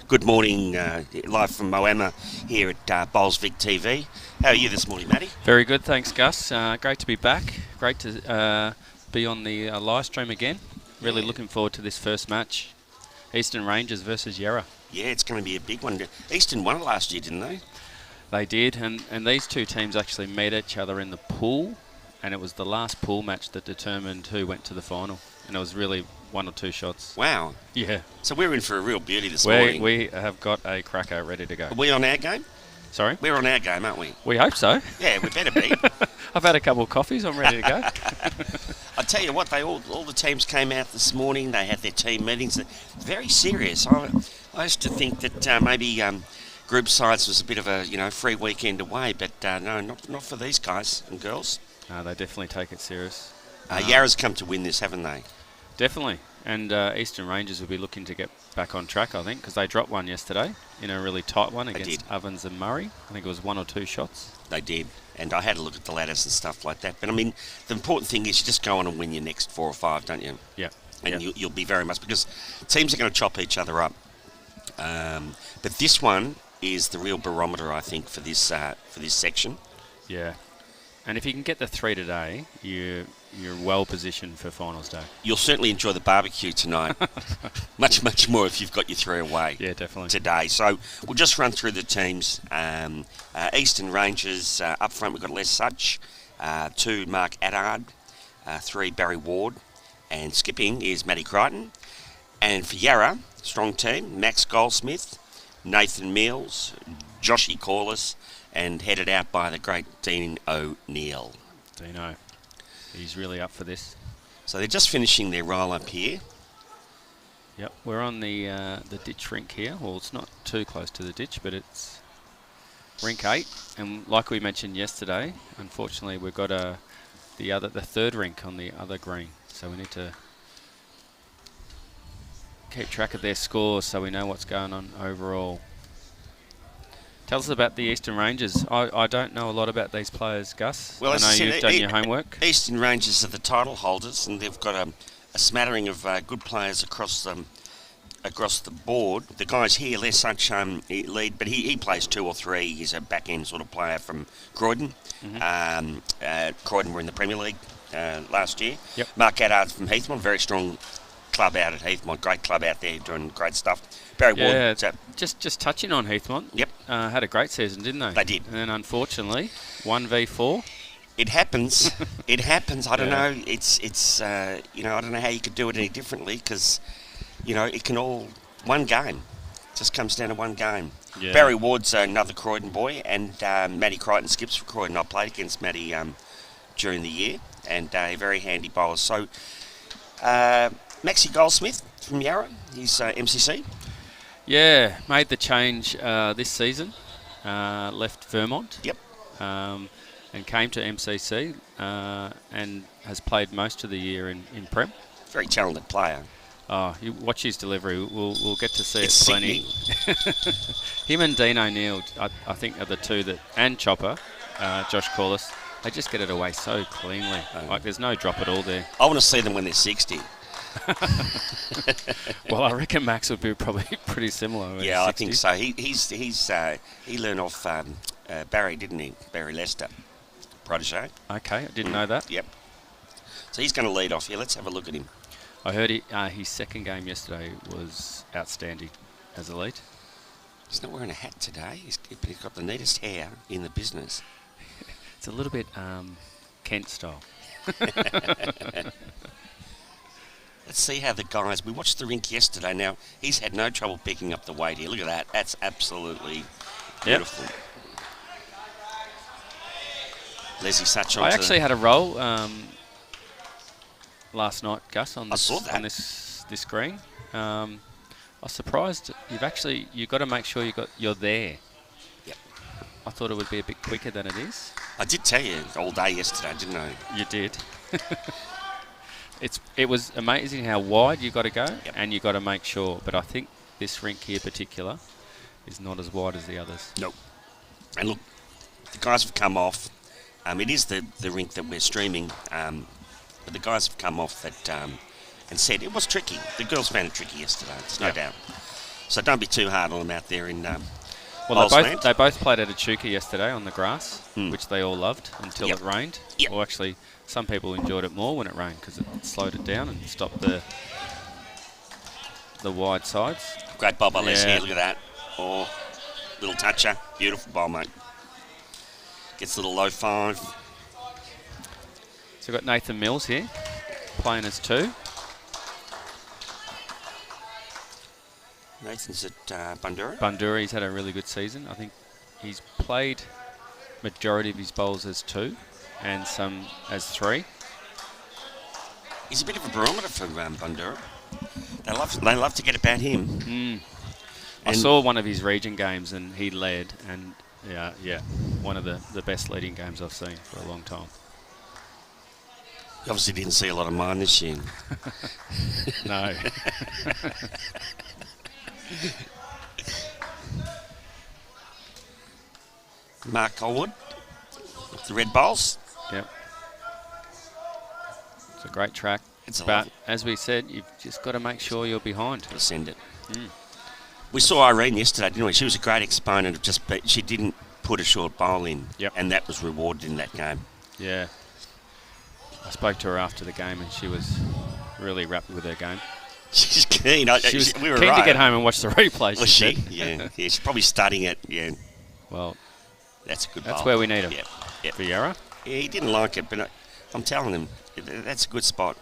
Good morning, live from Moama here at Bowls Vic TV. How are you this morning, Matty? Very good, thanks, Gus. Great to be back. Great to be on the live stream again. Really looking forward to this first match. Eastern Rangers versus Yarra. Yeah, it's going to be a big one. Eastern won it last year, didn't they? They did, and these two teams actually met each other in the pool, and it was the last pool match that determined who went to the final. And it was really one or two shots. Wow. Yeah. So we're in for a real beauty this morning. We have got a cracker ready to go. Are we on our game? Sorry? We're on our game, aren't we? We hope so. Yeah, we better be. I've had a couple of coffees. I'm ready to go. I tell you what, all the teams came out this morning. They had their team meetings. Very serious. I used to think that maybe group sides was a bit of a free weekend away, but no, not for these guys and girls. No, they definitely take it serious. Yarra's come to win this, haven't they? Definitely. And Eastern Rangers will be looking to get back on track, I think, because they dropped one yesterday in a really tight one against Ovens and Murray. I think it was one or two shots. They did. And I had a look at the ladders and stuff like that. But, I mean, the important thing is you just go on and win your next 4 or 5, don't you? Yeah. And you'll be very much, because teams are going to chop each other up. But this one is the real barometer, I think, for this section. Yeah. And if you can get the 3 today, you're well positioned for finals day. You'll certainly enjoy the barbecue tonight. much more if you've got your 3 away. Yeah, definitely. Today. So we'll just run through the teams. Eastern Rangers, up front we've got Les Such, 2 Mark Attard, 3 Barry Ward, and skipping is Matty Crichton. And for Yarra, strong team, Max Goldsmith, Nathan Mills, Joshy Corliss, and headed out by the great Dean O'Neill. Dino. He's really up for this. So they're just finishing their roll-up here. Yep, we're on the ditch rink here. Well, it's not too close to the ditch, but it's rink 8. And like we mentioned yesterday, unfortunately we've got the third rink on the other green. So we need to keep track of their scores so we know what's going on overall. Tell us about the Eastern Rangers. I don't know a lot about these players, Gus. Well, I know you've done your homework. Eastern Rangers are the title holders, and they've got a smattering of good players across the board. The guys here, Les Such lead, but he plays 2 or 3. He's a back-end sort of player from Croydon. Croydon were in the Premier League last year. Yep. Mark Attard from Heathmont, very strong club out at Heathmont. Great club out there, doing great stuff. Barry Ward. Just touching on Heathmont. Yep. Had a great season, didn't they? They did. And then unfortunately, 1v4. It happens. It happens. I don't know. It's I don't know how you could do it any differently, because it can all one game. It just comes down to one game. Yeah. Barry Ward's another Croydon boy, and Matty Crichton skips for Croydon. I played against Matty during the year, and a very handy bowler. So Maxi Goldsmith from Yarra, he's MCC. Yeah, made the change this season. Left Vermont. Yep. And came to MCC and has played most of the year in Prem. Very talented player. Oh, you watch his delivery. We'll get to see It's it plenty. Him and Dean O'Neill, I think, are the two that, and Chopper, Josh Corliss, they just get it away so cleanly. Like there's no drop at all there. I want to see them when they're 60. Well, I reckon Max would be probably pretty similar. Yeah, I think so. He learned off Barry, didn't he? Barry Lester, protege. Okay, I didn't know that. Yep. So he's going to lead off here. Let's have a look at him. I heard his second game yesterday was outstanding as a lead. He's not wearing a hat today, but he's got the neatest hair in the business. It's a little bit Kent style. Let's see how the guys... We watched the rink yesterday. Now, he's had no trouble picking up the weight here. Look at that. That's absolutely beautiful. Yep. Leslie Such on. I actually had a roll last night, Gus, on this, I saw that. On this green. I was surprised. You've got to make sure you're there. Yep. I thought it would be a bit quicker than it is. I did tell you all day yesterday, didn't I? You did. It was amazing how wide you got to go, and you got to make sure. But I think this rink here, particular, is not as wide as the others. Nope. And look, the guys have come off. It is the rink that we're streaming, but the guys have come off that and said it was tricky. The girls found it tricky yesterday. There's no doubt. So don't be too hard on them out there in Well, Bowlsland. they both played at Echuca yesterday on the grass, which they all loved until Yep. it rained. Yep. Or actually, some people enjoyed it more when it rained because it slowed it down and stopped the wide sides. Great bowl by Les Yeah. here. Look at that. Oh, little toucher. Beautiful bowl, mate. Gets a little low 5. So we've got Nathan Mills here, playing as 2. Nathan's at Bundoora. Bundoora, he's had a really good season. I think he's played majority of his bowls as 2 and some as 3. He's a bit of a barometer for Bundoora. They love to get about him. I saw one of his region games and he led, and yeah, one of the best leading games I've seen for a long time. You obviously didn't see a lot of mine this year. No. Mark Colwood with the red bowls. Yep. It's a great track. It's a But lovely- as we said, you've just got to make sure you're behind. to send it. We saw Irene yesterday, didn't we? She was a great exponent of she didn't put a short bowl in, and that was rewarded in that game. Yeah. I spoke to her after the game and she was really wrapped with her game. She's keen. She was we were keen right. to get home and watch the replay. Was she? said. Yeah. She's probably studying it. Yeah. Well, That's a good that's bowl. where we need him. Yep. For Yarra. Yeah, he didn't like it, but I'm telling him, that's a good spot.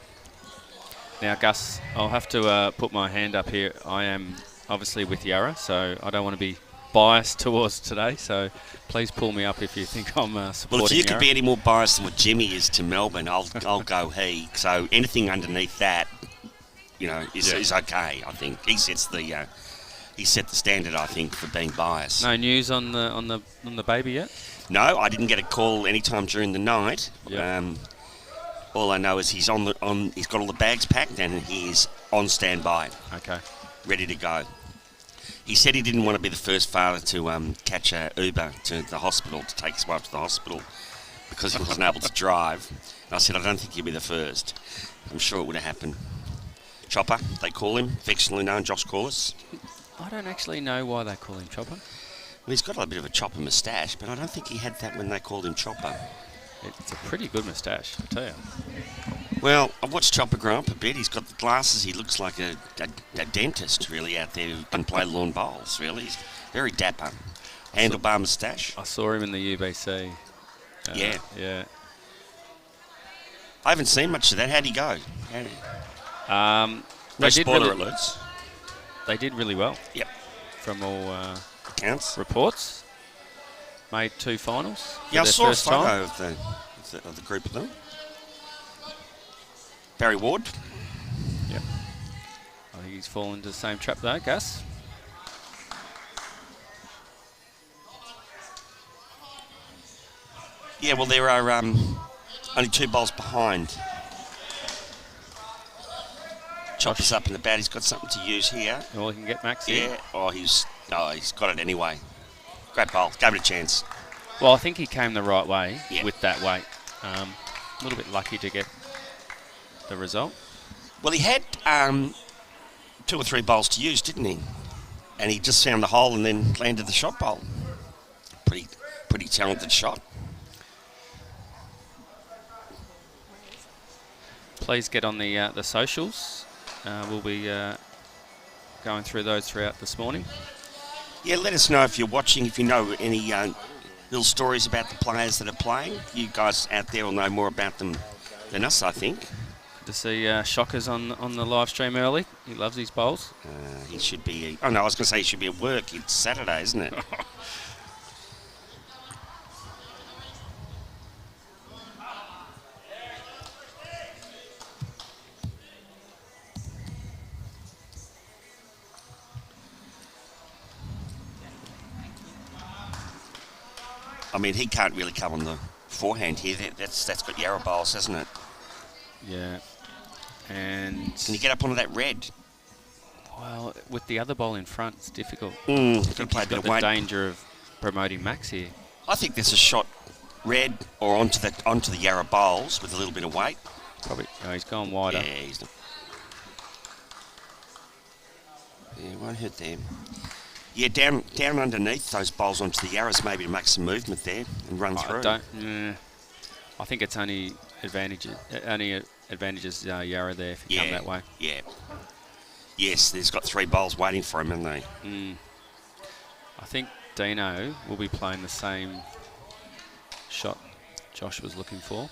Now, Gus, I'll have to put my hand up here. I am obviously with Yarra, so I don't want to be biased towards today, so please pull me up if you think I'm supporting Well, if you Yarra. could be any more biased than what Jimmy is to Melbourne, I'll go he. So anything underneath that, is okay. I think he sets the he set the standard. I think for being biased. No news on the baby yet? No, I didn't get a call any time during the night. Yep. All I know is he's he's got all the bags packed and he is on standby, Okay. ready to go. He said he didn't want to be the first father to catch a Uber to the hospital, to take his wife to the hospital, because he wasn't able to drive. And I said, I don't think you'll be the first. I'm sure it would have happened. Chopper, they call him, affectionately known, Josh Corliss. I don't actually know why they call him Chopper. Well, he's got a bit of a chopper moustache, but I don't think he had that when they called him Chopper. It's a pretty good moustache, I tell you. Well, I've watched Chopper grow up a bit. He's got the glasses. He looks like a dentist, really, out there who can play lawn bowls, really. He's very dapper. Handlebar moustache. I saw him in the UBC. Yeah. Yeah. I haven't seen much of that. How'd he go? No No spoiler alerts. They did really well. Yep. From all Counts. reports. Made 2 finals. For Yeah, I their saw a first time. photo of the group of them. Barry Ward. Yep. I think he's fallen into the same trap though, Gus. Yeah, well, there are only 2 bowls behind. Chopper's up in the bat. He's got something to use here. Well, he can get Max in. Yeah. Oh, he's got it anyway. Great bowl. Gave it a chance. Well, I think he came the right way Yeah. with that weight. A little bit lucky to get the result. Well, he had 2 or 3 bowls to use, didn't he? And he just found the hole and then landed the shot bowl. Pretty talented shot. Please get on the socials. We'll be going through those throughout this morning. Yeah, let us know if you're watching, if you know any little stories about the players that are playing. You guys out there will know more about them than us, I think. Good to see Shockers on the live stream early. He loves his bowls. He should be... Oh, no, I was going to say he should be at work. It's Saturday, isn't it? I mean, he can't really come on the forehand here. That's got Yarra bowls, hasn't it? Yeah. And, Can you get up onto that red? well, with the other bowl in front, it's difficult. Got to I play a think bit he's got of the weight. danger of promoting Max here. I think there's a shot red or onto the Yarra bowls with a little bit of weight. Probably. No, he's gone wider. Yeah, Yeah, won't hurt them. Yeah, down underneath those bowls onto the Yarras maybe to make some movement there and run through. I think it's only advantages Yarra there if you come that way. Yeah. Yes, there's got 3 bowls waiting for him, haven't they? I think Dino will be playing the same shot Josh was looking for.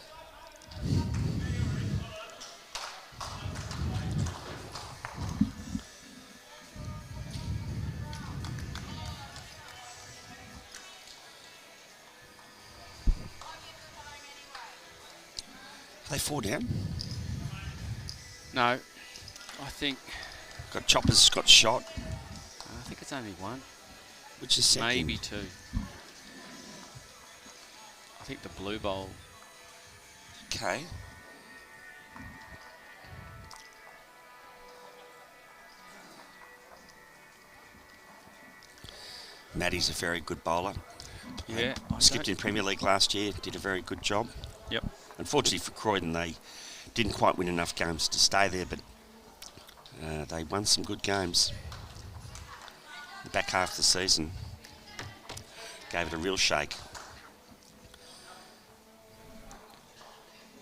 Are they 4 down? No, I think... Got Chopper's got shot. I think it's only 1. Which is second? Maybe 2. I think the blue bowl. Okay. Matty's a very good bowler. Yeah. Skipped in Premier League last year, did a very good job. Yep. Unfortunately for Croydon, they didn't quite win enough games to stay there, but they won some good games. The back half of the season gave it a real shake.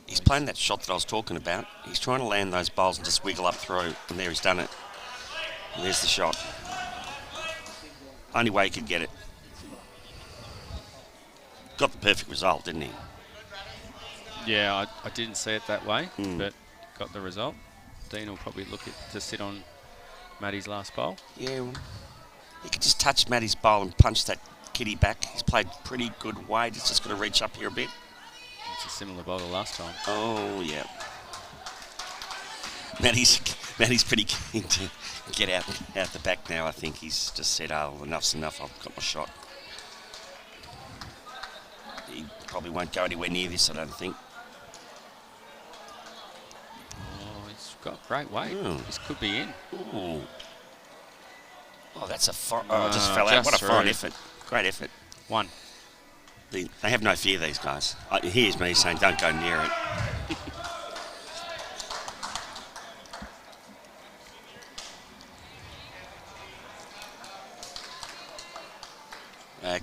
He's playing that shot that I was talking about. He's trying to land those bowls and just wiggle up through, and there he's done it. And there's the shot. Only way he could get it. Got the perfect result, didn't he? Yeah, I didn't see it that way, but got the result. Dean will probably look to sit on Matty's last bowl. Yeah, well, he could just touch Matty's bowl and punch that kitty back. He's played pretty good weight. He's just got to reach up here a bit. It's a similar bowl to last time. Oh, yeah. Matty's pretty keen to get out the back now. I think he's just said, oh, enough's enough. I've got my shot. He probably won't go anywhere near this, I don't think. Oh, he's got great weight. This could be in. Ooh. Oh, that's a fine... Oh, it just fell out. What a fine effort. Great effort. 1. They have no fear, these guys. Here's me saying, don't go near it.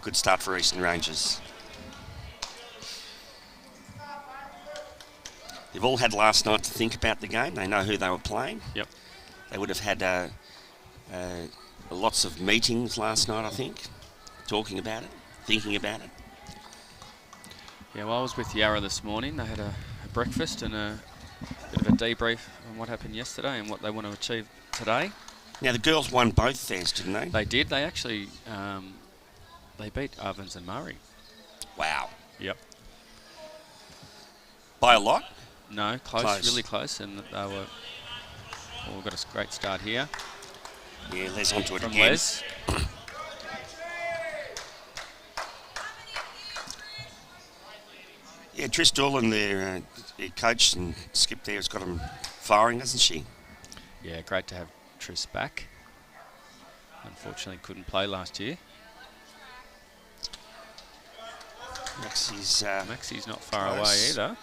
Good start for Eastern Rangers. They've all had last night to think about the game. They know who they were playing. Yep. They would have had lots of meetings last night, I think, talking about it, thinking about it. Yeah, well, I was with Yarra this morning. They had a breakfast and a bit of a debrief on what happened yesterday and what they want to achieve today. Now, the girls won both theirs, didn't they? They did. They actually they beat Ovens and Murray. Wow. Yep. By a lot? No, close. Really close, and they were. Well, we've got a great start here. Yeah, Les onto it from again. Les. Yeah, Trish Doolan, their coach and skip there, has got them firing, hasn't she? Yeah, great to have Trish back. Unfortunately, couldn't play last year. Maxie's not far away either.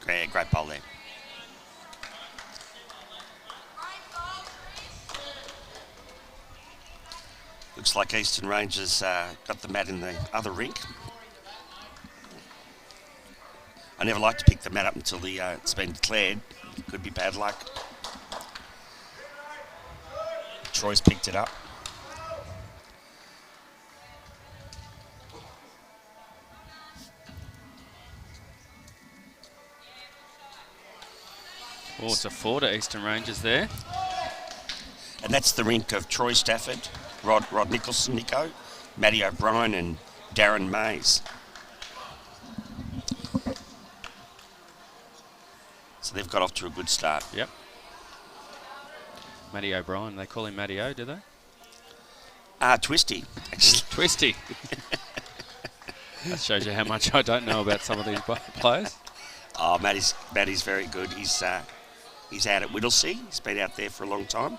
Yeah, great bowl there. Looks like Eastern Rangers got the mat in the other rink. I never like to pick the mat up until it's been declared. Could be bad luck. Troy's picked it up. Oh, it's a 4 to Eastern Rangers there. And that's the rink of Troy Stafford, Rod Nicholson, Nico, Matty O'Brien and Darren Mays. So they've got off to a good start. Yep. Matty O'Brien, they call him Matty O, do they? Twisty, actually. Twisty. That shows you how much I don't know about some of these players. Oh, Matty's very good. He's out at Whittlesea. He's been out there for a long time.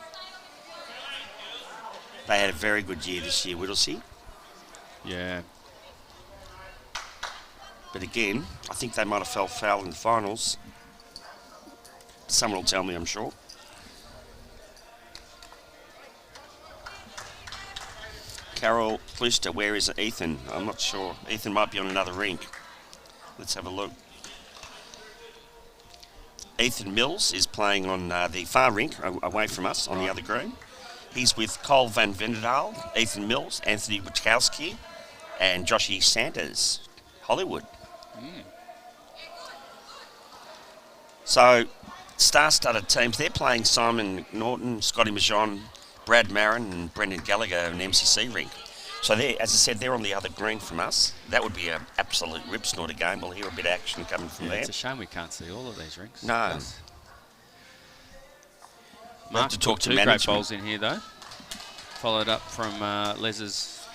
They had a very good year this year, Whittlesea. Yeah. But again, I think they might have fell foul in the finals. Someone will tell me, I'm sure. Carol Kluster. Where is Ethan? I'm not sure. Ethan might be on another rink. Let's have a look. Ethan Mills is playing on the far rink away from us on the other green. He's with Cole van Vendendaal, Ethan Mills, Anthony Witkowski, and Joshy Sanders, Hollywood. So, star-studded teams. They're playing Simon Norton, Scotty Majon, Brad Marin, and Brendan Gallagher in the MCC rink. So, as I said, they're on the other green from us. That would be an absolute rip-snorter game. We'll hear a bit of action coming from there. It's a shame we can't see all of these rinks. No. Mark to talk to two great management. bowls in here, though. Followed up from Les's.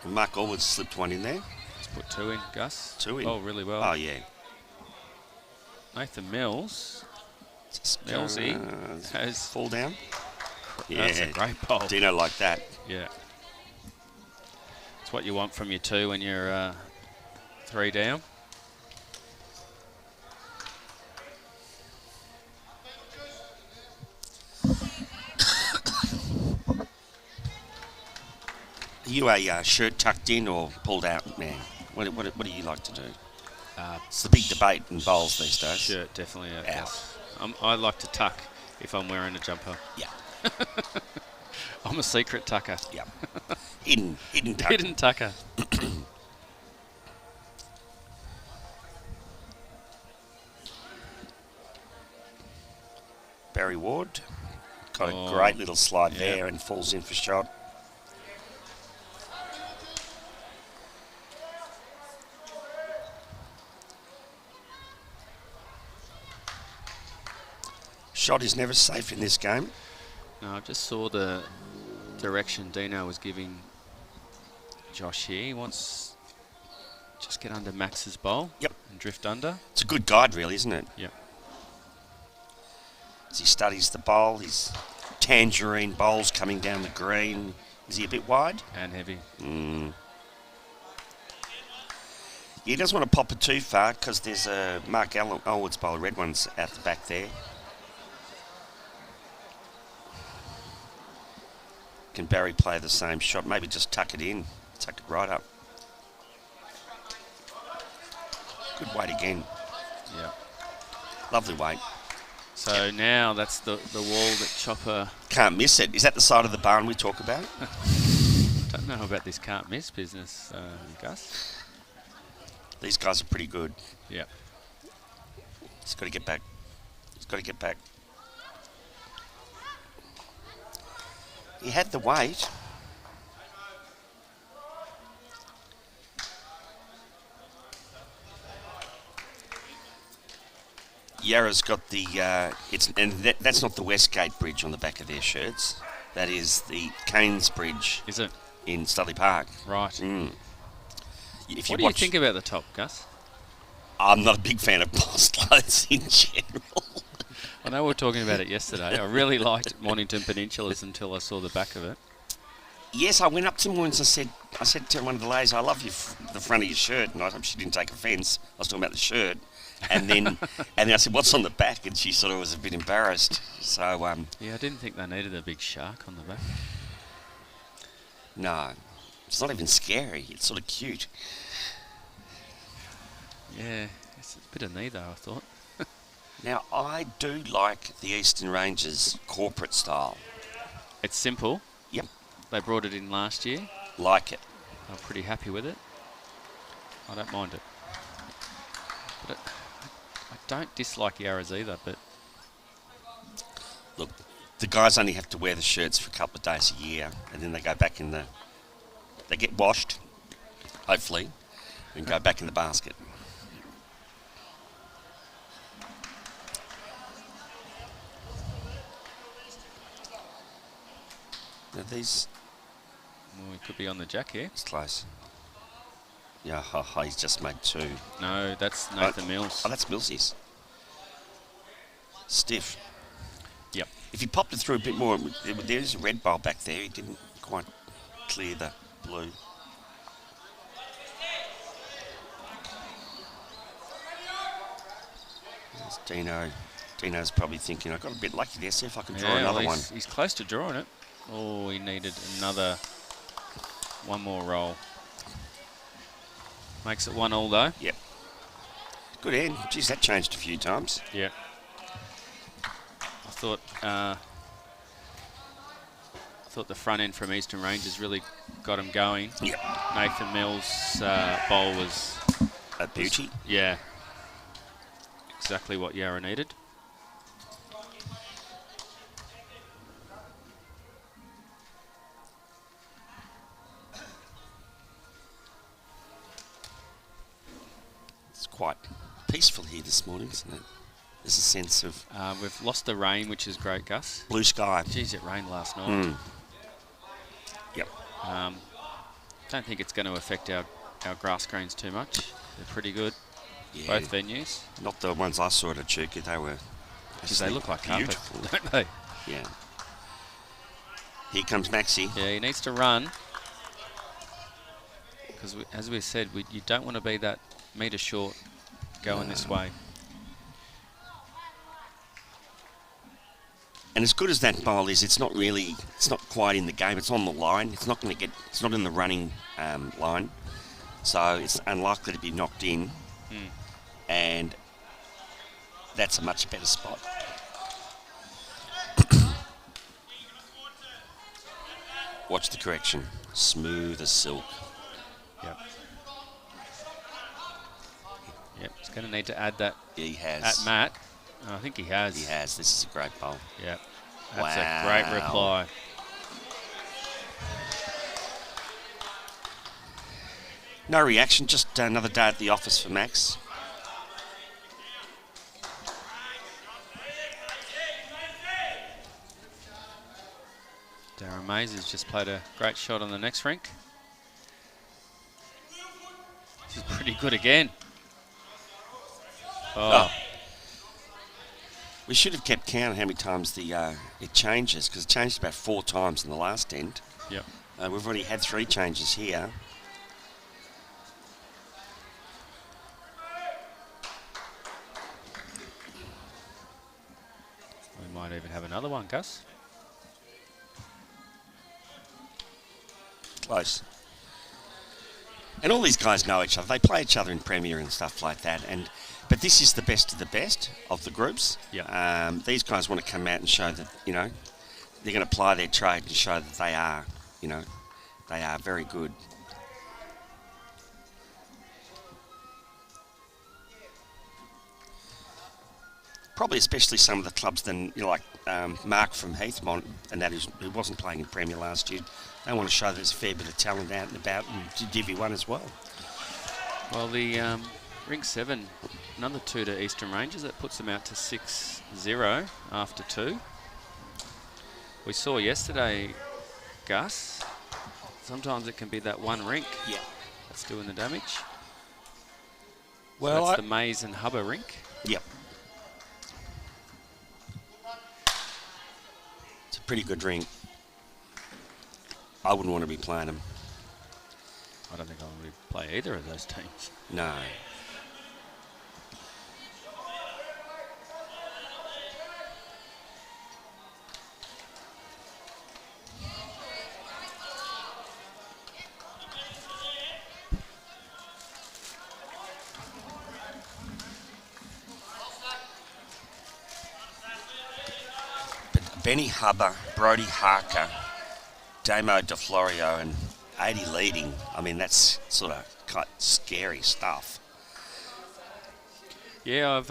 Mark Allwood slipped one in there. Let's put 2 in, Gus. 2 in. Oh, really well. Oh, yeah. Nathan Mills. Just Millsy has... fall down. That's a great bowl. Dino like that. Yeah. It's what you want from your 2 when you're 3 down. Are you a shirt tucked in or pulled out man? What do you like to do? It's the big debate in bowls these days. Shirt, definitely out. Out. I like to tuck if I'm wearing a jumper. Yeah. I'm a secret tucker. Yeah. Hidden tuck. Hidden tucker. Barry Ward got a great little slide there and falls in for shot. Shot is never safe in this game. No, I just saw the direction Dino was giving Josh here. He wants just get under Max's bowl. Yep. And drift under. It's a good guide, really, isn't it? Yep. As he studies the bowl, his tangerine bowls coming down the green. Is he a bit wide? And heavy. He doesn't want to pop it too far because there's a Mark Elwood's bowl, red one's out the back there. Can Barry play the same shot? Maybe just tuck it in, tuck it right up. Good weight again. Yeah. Lovely weight. So now that's the wall that Chopper... Can't miss it. Is that the side of the barn we talk about? Don't know about this can't miss business, Gus. These guys are pretty good. Yeah. He's got to get back. He's got to get back. He had the weight. Yarra's got the, that's not the Westgate Bridge on the back of their shirts. That is the Cairns Bridge. Is it? In Studley Park. Right. If what do you think about the top, Gus? I'm not a big fan of boss clothes in general. I know we were talking about it yesterday. I really liked Mornington Peninsulas until I saw the back of it. Yes, I went up to him once and I said to one of the ladies, I love the front of your shirt. And I hope she didn't take offence. I was talking about the shirt. And then I said, what's on the back? And she sort of was a bit embarrassed. So, yeah, I didn't think they needed a big shark on the back. No, it's not even scary. It's sort of cute. Yeah, it's a bit of neither, I thought. Now, I do like the Eastern Ranges corporate style. It's simple. Yep. They brought it in last year. Like it. I'm pretty happy with it. I don't mind it. But I don't dislike Yarras either, but... Look, the guys only have to wear the shirts for a couple of days a year, and then they go back in the... They get washed, hopefully, and go back in the basket. Now these... Well, we could be on the jack here. It's close. Yeah, he's just made 2. No, that's Nathan Mills. Oh, that's Millsy's. Stiff. Yep. If he popped it through a bit more, there's a red bowl back there. He didn't quite clear the blue. There's Dino. Dino's probably thinking, I got a bit lucky there. See if I can draw another one. He's close to drawing it. Oh, he needed another one more roll. Makes it 1-1 though. Yep. Good end. Geez, that changed a few times. Yeah. I thought the front end from Eastern Rangers really got him going. Yep. Nathan Mills' bowl was A beauty. Yeah. Exactly what Yarra needed. It's quite peaceful here this morning, isn't it? There's a sense of We've lost the rain, which is great, Gus. blue sky. Geez, it rained last night. Mm. Yep. Don't think it's going to affect our grass greens too much. They're pretty good, Yeah. both venues. Not the ones I saw at Echuca. They were. Because they look like carpet, beautiful. don't they? Yeah. Here comes Maxi. Yeah, he needs to run. Because as we said, you don't want to be that metre short going this way. And as good as that bowl is, it's not quite in the game. It's on the line. It's not in the running line. So it's unlikely to be knocked in. And that's a much better spot. Watch the correction. Smooth as silk. Yep. Yep, he's going to need to add that Yeah, he has. at Matt. I think he has. He has. This is a great bowl. Yep. That's Wow. a great reply. No reaction, just another day at the office for Max. Darren Mays has just played a great shot on the next rink. This is pretty good again. Oh. We should have kept count of how many times it changes, because it changed about 4 times in the last end. Yep. We've already had 3 changes here. We might even have another one, Gus. Close. And all these guys know each other. They play each other in Premier and stuff like that. But this is the best of the best of the groups. Yeah. These guys want to come out and show that, they're going to ply their trade and show that they are, they are very good. Probably especially some of the clubs like Mark from Heathmont and that who wasn't playing in Premier last year. They want to show there's a fair bit of talent out and about in Div 1 as well. Well, the Rink 7, another 2 to Eastern Rangers. That puts them out to 6-0 after 2. We saw yesterday, Gus, sometimes it can be that one rink that's doing the damage. Well, so that's the Mays and Hubber rink. Yep. It's a pretty good rink. I wouldn't want to be playing them. I don't think I want to play either of those teams. No. But Benny Hubber, Brody Harker, Damo DeFlorio and 80 leading. I mean, that's sort of quite scary stuff. Yeah, I've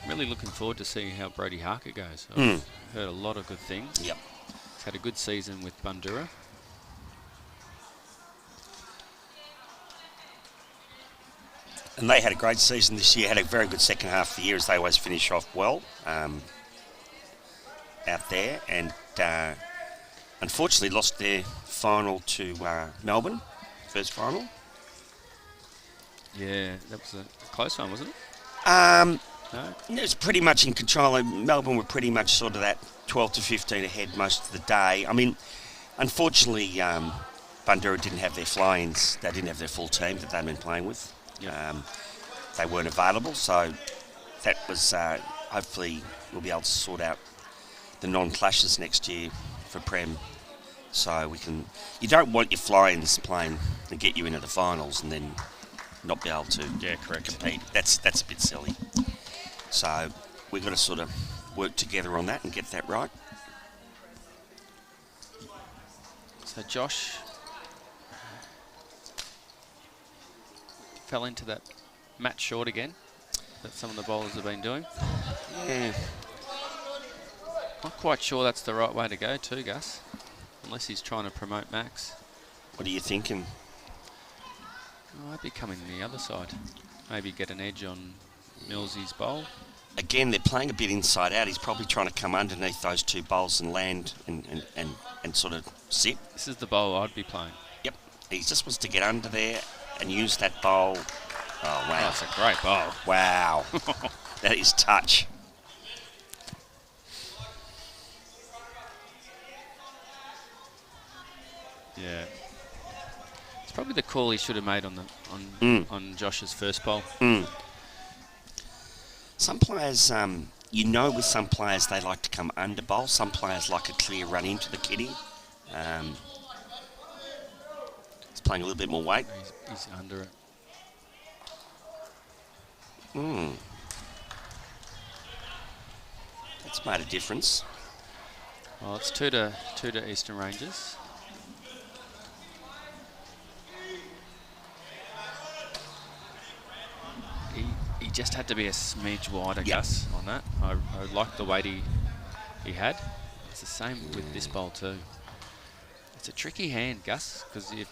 really looking forward to seeing how Brody Harker goes. I've heard a lot of good things. Yep. He's had a good season with Bundoora. And they had a great season this year, had a very good second half of the year as they always finish off well out there. And unfortunately lost their final to Melbourne, first final. Yeah, that was a close one, wasn't it? No? It was pretty much in control. Melbourne were pretty much sort of that 12 to 15 ahead most of the day. I mean, unfortunately, Bundoora didn't have their fly-ins. They didn't have their full team that they'd been playing with. Yep. They weren't available, so that was hopefully we'll be able to sort out the non-clashes next year for Prem So you don't want your fly-ins playing and get you into the finals and then not be able to compete. That's a bit silly. So we've got to sort of work together on that and get that right. So Josh fell into that match short again that some of the bowlers have been doing. Yeah. Not quite sure that's the right way to go too, Gus. Unless he's trying to promote Max. What are you thinking? Oh, I'd be coming the other side. Maybe get an edge on Millsy's bowl. Again, they're playing a bit inside out. He's probably trying to come underneath those two bowls and land and sort of sit. This is the bowl I'd be playing. Yep. He just wants to get under there and use that bowl. Oh, wow. That's a great bowl. Wow. That is touch. Yeah. It's probably the call he should have made on Josh's first bowl. Some players, with some players they like to come under bowl. Some players like a clear run into the kitty. He's playing a little bit more weight. He's under it. That's made a difference. Well, it's two to Eastern Rangers. He just had to be a smidge wider, Gus, on that. I like the weight he had. It's the same with this bowl too. It's a tricky hand, Gus, because if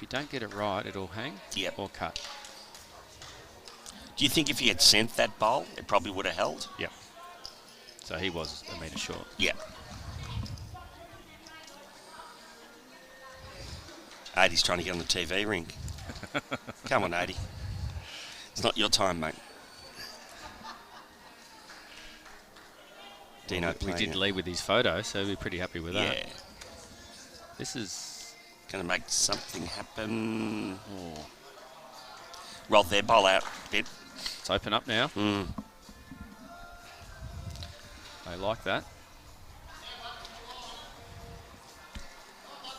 you don't get it right, it'll hang or cut. Do you think if he had sent that bowl, it probably would have held? Yep. So he was a metre short. Yeah. 80's trying to get on the TV ring. Come on, 80. It's not your time, mate. Dino we did lead with his photo, so we're pretty happy with that. Yeah. This is going to make something happen. Oh. Rolled their bowl out a bit. It's open up now. I like that.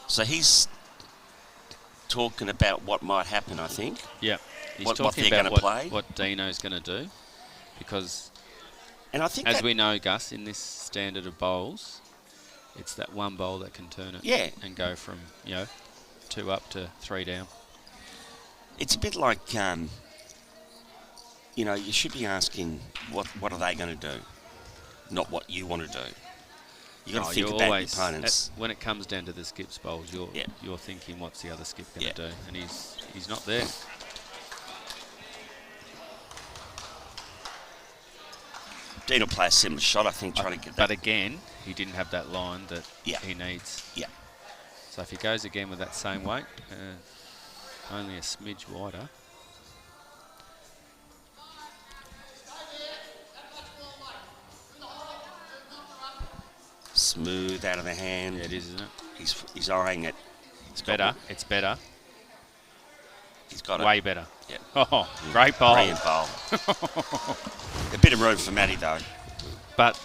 So he's talking about what might happen, I think. Yeah. He's what talking they're about going to play. What Dino's going to do. Because, and I think as we know, Gus, in this standard of bowls, it's that one bowl that can turn it. Yeah. And go from, 2 up to 3 down. It's a bit like, you should be asking what are they going to do, not what you want to do. You've got to think about your opponents. When it comes down to the skips bowls, you're thinking, what's the other skip going to do? And he's not there. Dean will play a similar shot, I think, trying to get that. But again, he didn't have that line that he needs. Yeah. So if he goes again with that same weight, only a smidge wider. Smooth out of the hand. Yeah, it is, isn't it? He's eyeing it. It's better. It's better. He's got it. Way better. Yeah. Oh, great bowl. Brilliant bowl. A bit of room for Matty, though. But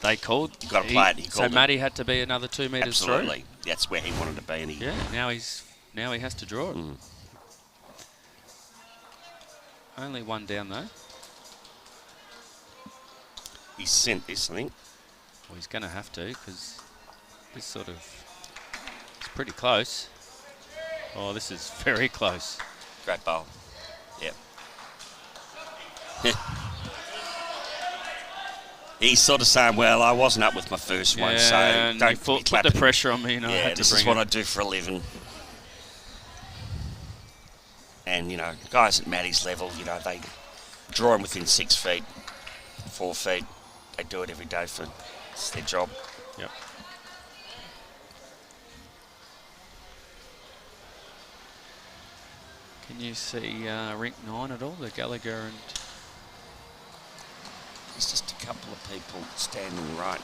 they called. You've got to play it. So Matty had to be another 2 metres through. Absolutely. That's where he wanted to be. And now he has to draw it. Only 1 down, though. He sent this, I think. Well, he's going to have to, because this sort of... It's pretty close. Oh, this is very close. Great bowl. Yep. He's sort of saying, well, I wasn't up with my first one, so don't put the pressure on me. This is what I do for a living. And, guys at Matty's level, they draw him within 6 feet, 4 feet. They do it every day it's their job. Yep. Can you see rink 9 at all? The Gallagher and... There's just a couple of people standing right.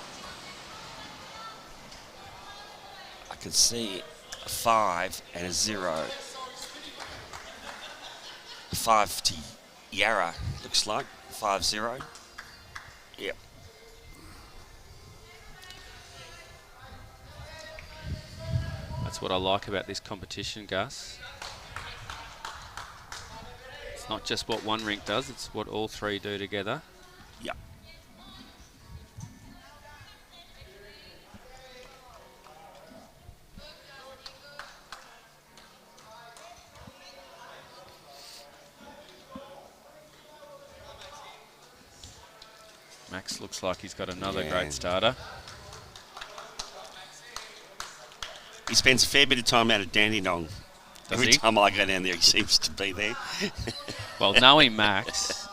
I can see a 5 and a 0. A 5 to Yarra, looks like. 5-0. Yep. That's what I like about this competition, Gus. It's not just what one rink does, it's what all three do together. Yep. Max looks like he's got another great starter. He spends a fair bit of time out at Dandenong. Every time I go down there, he seems to be there. Well, knowing Max,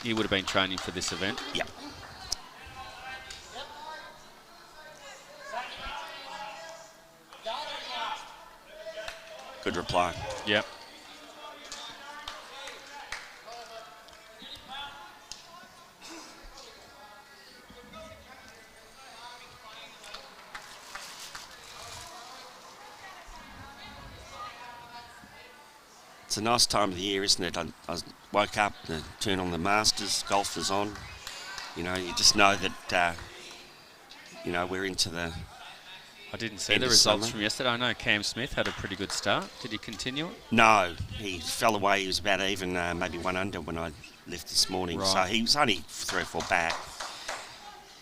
he would have been training for this event. Yep. Good reply. Yep. It's a nice time of the year, isn't it? I woke up and turned on the Masters, golf was on. You know, you just know that, you know, we're into the... I didn't see the results from yesterday. I know Cam Smith had a pretty good start. Did he continue it? No, he fell away. He was about even, maybe 1 under when I left this morning. Right. So he was only 3 or 4 back.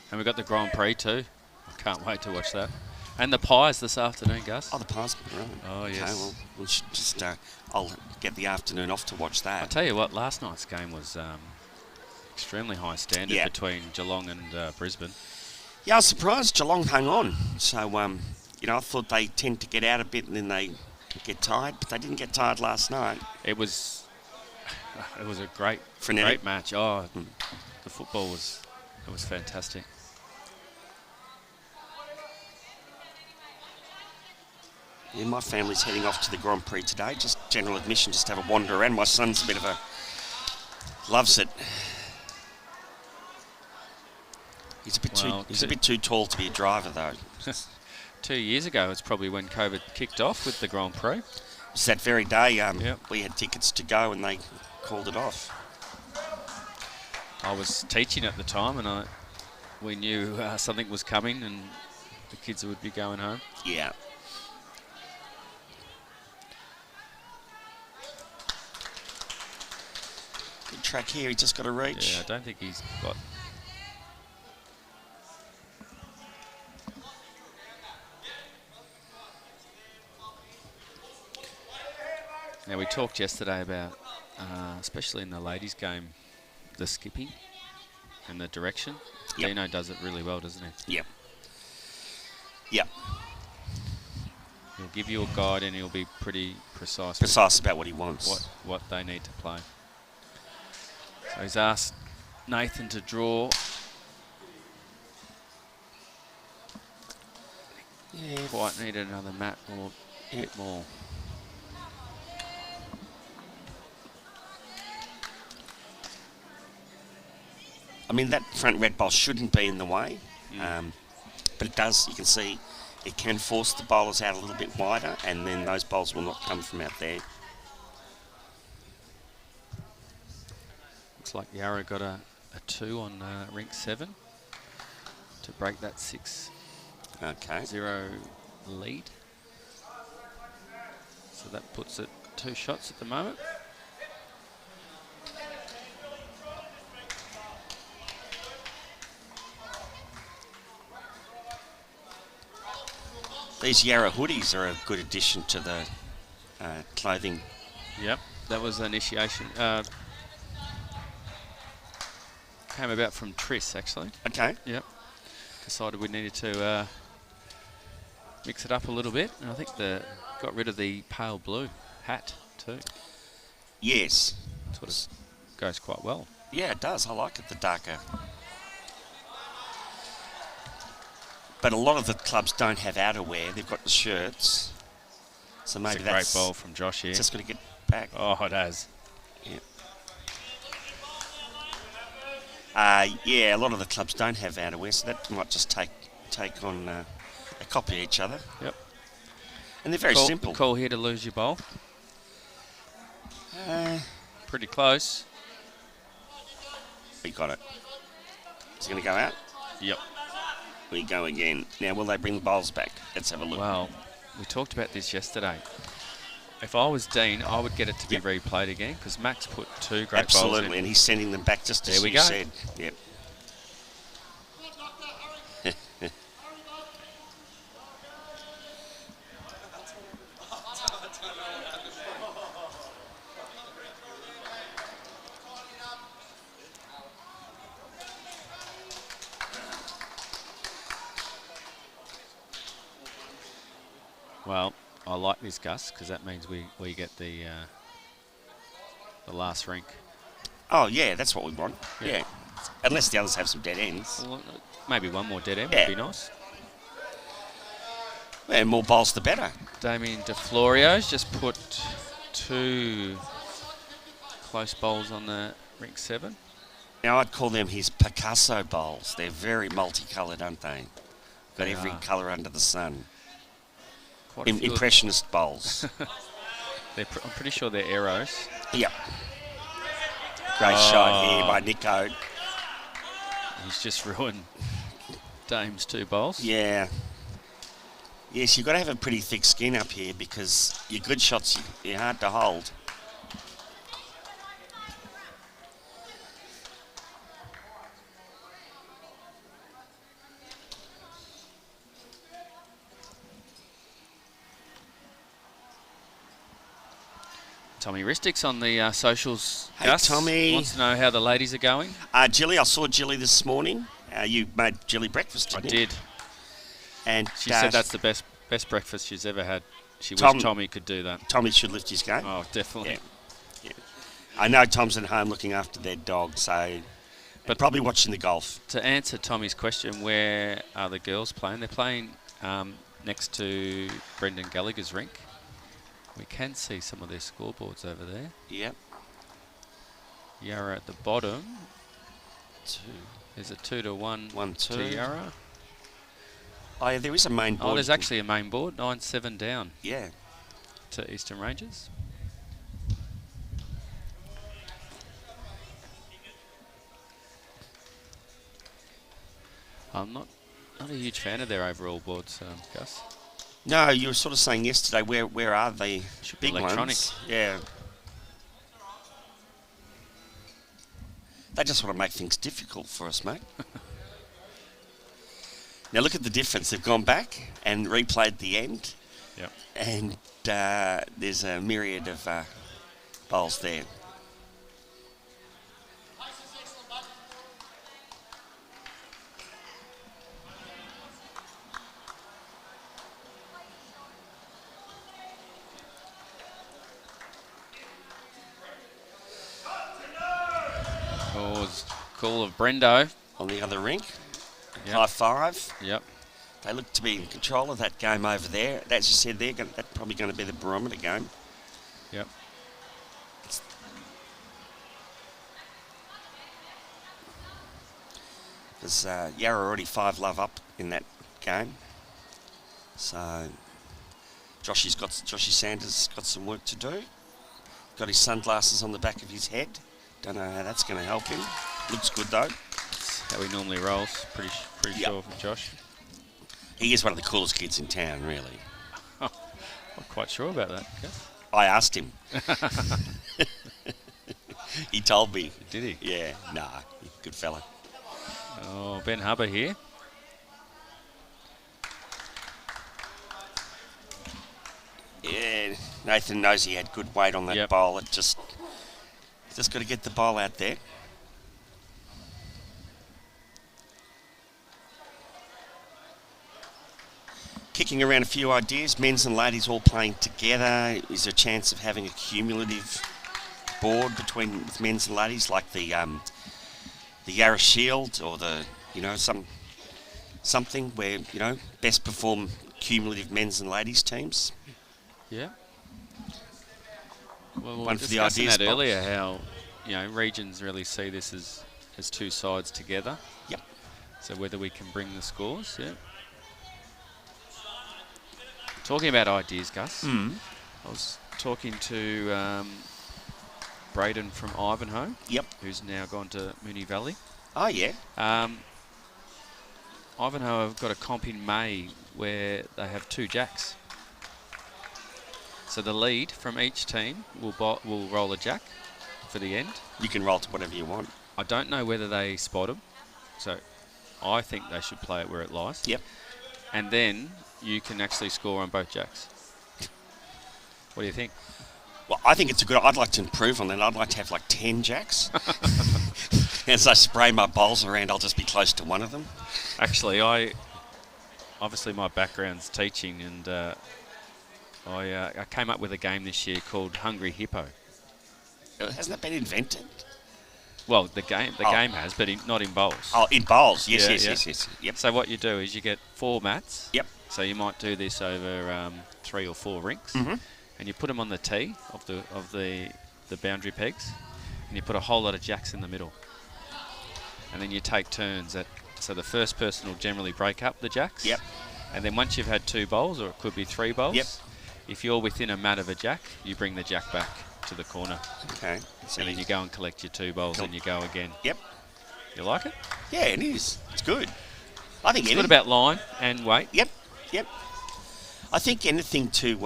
And we got the Grand Prix too. I can't wait to watch that. And the Pies this afternoon, Gus. Oh, the Pies, right. Oh, yes. Okay, well, we'll just, I'll get the afternoon off to watch that. I'll tell you what, last night's game was extremely high standard between Geelong and Brisbane. Yeah, I was surprised Geelong hung on. So, you know, I thought they tend to get out a bit and then they get tired, but they didn't get tired last night. It was a great match. Oh, the football was fantastic. Yeah, my family's heading off to the Grand Prix today. Just general admission, just to have a wander around. My son's a bit of a... loves it. He's a bit too tall to be a driver, though. 2 years ago, it's probably when COVID kicked off with the Grand Prix. It was that very day we had tickets to go and they called it off. I was teaching at the time and we knew something was coming and the kids would be going home. Yeah. Good track here, he just got to reach. Yeah, I don't think he's got... Now, we talked yesterday about, especially in the ladies' game, the skipping and the direction. Yep. Dino does it really well, doesn't he? Yep. Yep. He'll give you a guide and he'll be pretty precise. Precise about what he wants. What they need to play. So he's asked Nathan to draw. Yeah, quite needed another mat or a bit more. I mean, that front red ball shouldn't be in the way, but it does. You can see it can force the bowlers out a little bit wider, and then those bowls will not come from out there. Looks like Yarra got a 2 on rink 7 to break that 6-0 lead. So that puts it 2 shots at the moment. These Yarra hoodies are a good addition to the clothing. Yep, that was the initiation. Came about from Triss, actually. Okay. Yep. Decided we needed to mix it up a little bit, and I think got rid of the pale blue hat too. Yes. Sort of goes quite well. Yeah, it does. I like it, the darker. But a lot of the clubs don't have outerwear. They've got the shirts. So maybe that's a great ball from Josh here. Just got to get back. Oh, it has. Yeah. Yeah, a lot of the clubs don't have outerwear, so that might just take on a copy of each other. Yep. And they're very simple. Call here to lose your bowl. Pretty close. You got it. Is he going to go out? Yep. we go again. Now, will they bring the bowls back? Let's have a look. Well, we talked about this yesterday. If I was Dean, I would get it to be replayed again because Max put 2 great bowls in. Absolutely, and he's sending them back just as you said. Yep. Well, I like this, Gus, because that means we get the last rink. Oh, yeah, that's what we want. Yeah. Unless the others have some dead ends. Well, maybe one more dead end would be nice. And more bowls, the better. Damien DeFlorio's just put 2 close bowls on the rink 7. Now, I'd call them his Picasso bowls. They're very multicoloured, aren't they? Got every colour under the sun. Impressionist bowls. I'm pretty sure they're arrows. Yep. Great shot here by Nico. He's just ruined Dame's 2 bowls. Yeah. Yes, you've got to have a pretty thick skin up here because your good shots, you're hard to hold. Tommy Risticks on the socials. Hey, Gus Tommy. wants to know how the ladies are going. Jilly, I saw Jilly this morning. You made Jilly breakfast, didn't you? I did. And she said that's the best breakfast she's ever had. She wished Tommy could do that. Tommy should lift his game. Oh, definitely. Yeah. I know Tom's at home looking after their dog, so but probably watching the golf. To answer Tommy's question, where are the girls playing? They're playing next to Brendan Gallagher's rink. We can see some of their scoreboards over there. Yep. Yarra at the bottom. There's a 2-1 to Yarra. Oh, yeah, there is a main board. Oh, there's actually a main board. 9-7 down. Yeah. To Eastern Rangers. I'm not a huge fan of their overall boards, Gus. No, you were sort of saying yesterday, where are the big electronic ones? Yeah. They just want to make things difficult for us, mate. Now look at the difference. They've gone back and replayed the end. Yep. And there's a myriad of bowls there. Call of Brendo. On the other rink. Yep. High five. Yep. They look to be in control of that game over there. As you said, that's probably going to be the barometer game. Yep. Because Yarra already 5-love up in that game. So Joshy Sanders got some work to do. Got his sunglasses on the back of his head. Don't know how that's going to help him. Looks good though. That's how he normally rolls. Pretty sure for Josh. He is one of the coolest kids in town, really. Oh, not quite sure about that. Okay. I asked him. He told me. Did he? Yeah. Nah, good fella. Oh, Ben Hubber here. Yeah, Nathan knows he had good weight on that bowl. It just got to get the bowl out there. Kicking around a few ideas, men's and ladies all playing together. Is there a chance of having a cumulative board with men's and ladies, like the Yarra Shield or something where best perform cumulative men's and ladies teams? Yeah. Well, we were One for the discussing ideas that box. earlier, how regions really see this as 2 sides together. Yep. So whether we can bring the scores, Talking about ideas, Gus. I was talking to Braden from Ivanhoe. Yep. Who's now gone to Moonee Valley. Oh, yeah. Ivanhoe have got a comp in May where they have 2 jacks. So the lead from each team will roll a jack for the end. You can roll to whatever you want. I don't know whether they spot them, so I think they should play it where it lies. Yep. And then you can actually score on both jacks. What do you think? Well, I think it's a good... I'd like to improve on that. I'd like to have like 10 jacks. As I spray my bowls around, I'll just be close to one of them. Actually, obviously my background's teaching, and I came up with a game this year called Hungry Hippo. Hasn't that been invented? Well, the game has, but not in bowls. Oh, in bowls. Yes, Yeah, yes. Yep. So what you do is you get 4 mats. Yep. So you might do this over 3 or 4 rinks, and you put them on the tee of the boundary pegs, and you put a whole lot of jacks in the middle, and then you take turns so the first person will generally break up the jacks. Yep. And then once you've had 2 bowls, or it could be 3 bowls, yep. If you're within a mat of a jack, you bring the jack back to the corner. Okay. So and then you go and collect your 2 bowls, and you go again. Yep. You like it? Yeah, it is. It's good. I think it's good about line and weight. Yep. I think anything to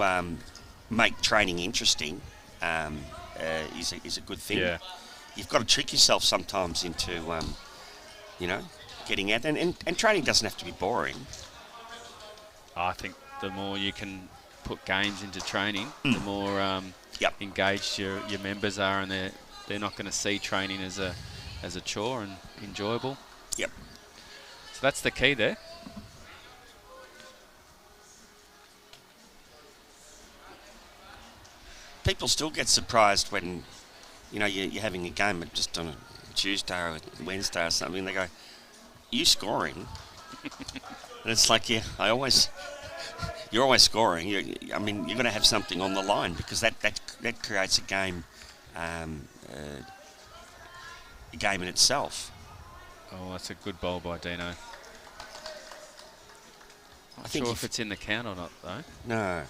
make training interesting is a good thing. Yeah. You've got to trick yourself sometimes into, getting out. And training doesn't have to be boring. I think the more you can put games into training, the more engaged your members are, and they're not going to see training as a chore and enjoyable. Yep. So that's the key there. People still get surprised when, you're having a game just on a Tuesday or a Wednesday or something. They go, "Are you scoring?" And it's like, yeah, you're always scoring. You're going to have something on the line, because that creates a game in itself. Oh, that's a good bowl by Dino. Not think sure if it's in the count or not, though. No.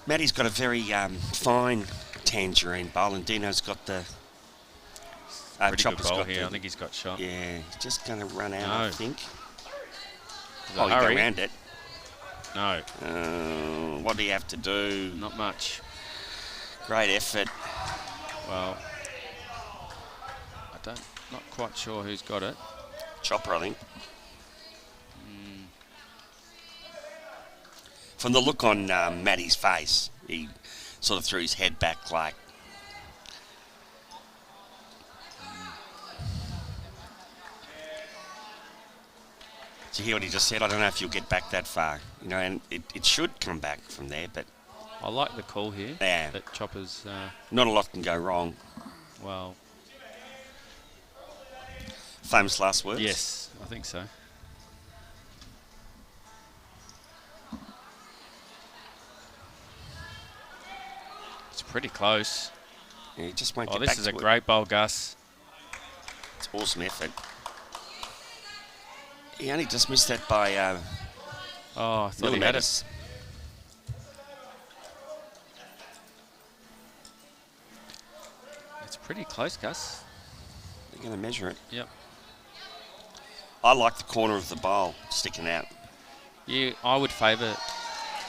Matty's got a very fine tangerine bowl, and Dino's got the... Pretty Chopper's good bowl got here. I think he's got shot. Yeah, he's just going to run out, No. I think. Is it Oh, you go hurry? around it. No. What do you have to do? Not much. Great effort. Well, not quite sure who's got it. Chopper, I think. From the look on Matty's face, he sort of threw his head back like... Did you hear what he just said? I don't know if you'll get back that far. And it should come back from there, but... I like the call here. Yeah. That Chopper's... not a lot can go wrong. Well... Famous last words? Yes, I think so. It's pretty close. Yeah, he just won't Oh, get this back is to a it. great bowl, Gus. It's awesome effort. He only just missed that by... Oh, I thought he had it. It's pretty close, Gus. They're going to measure it. Yep. I like the corner of the bowl sticking out. Yeah, I would favour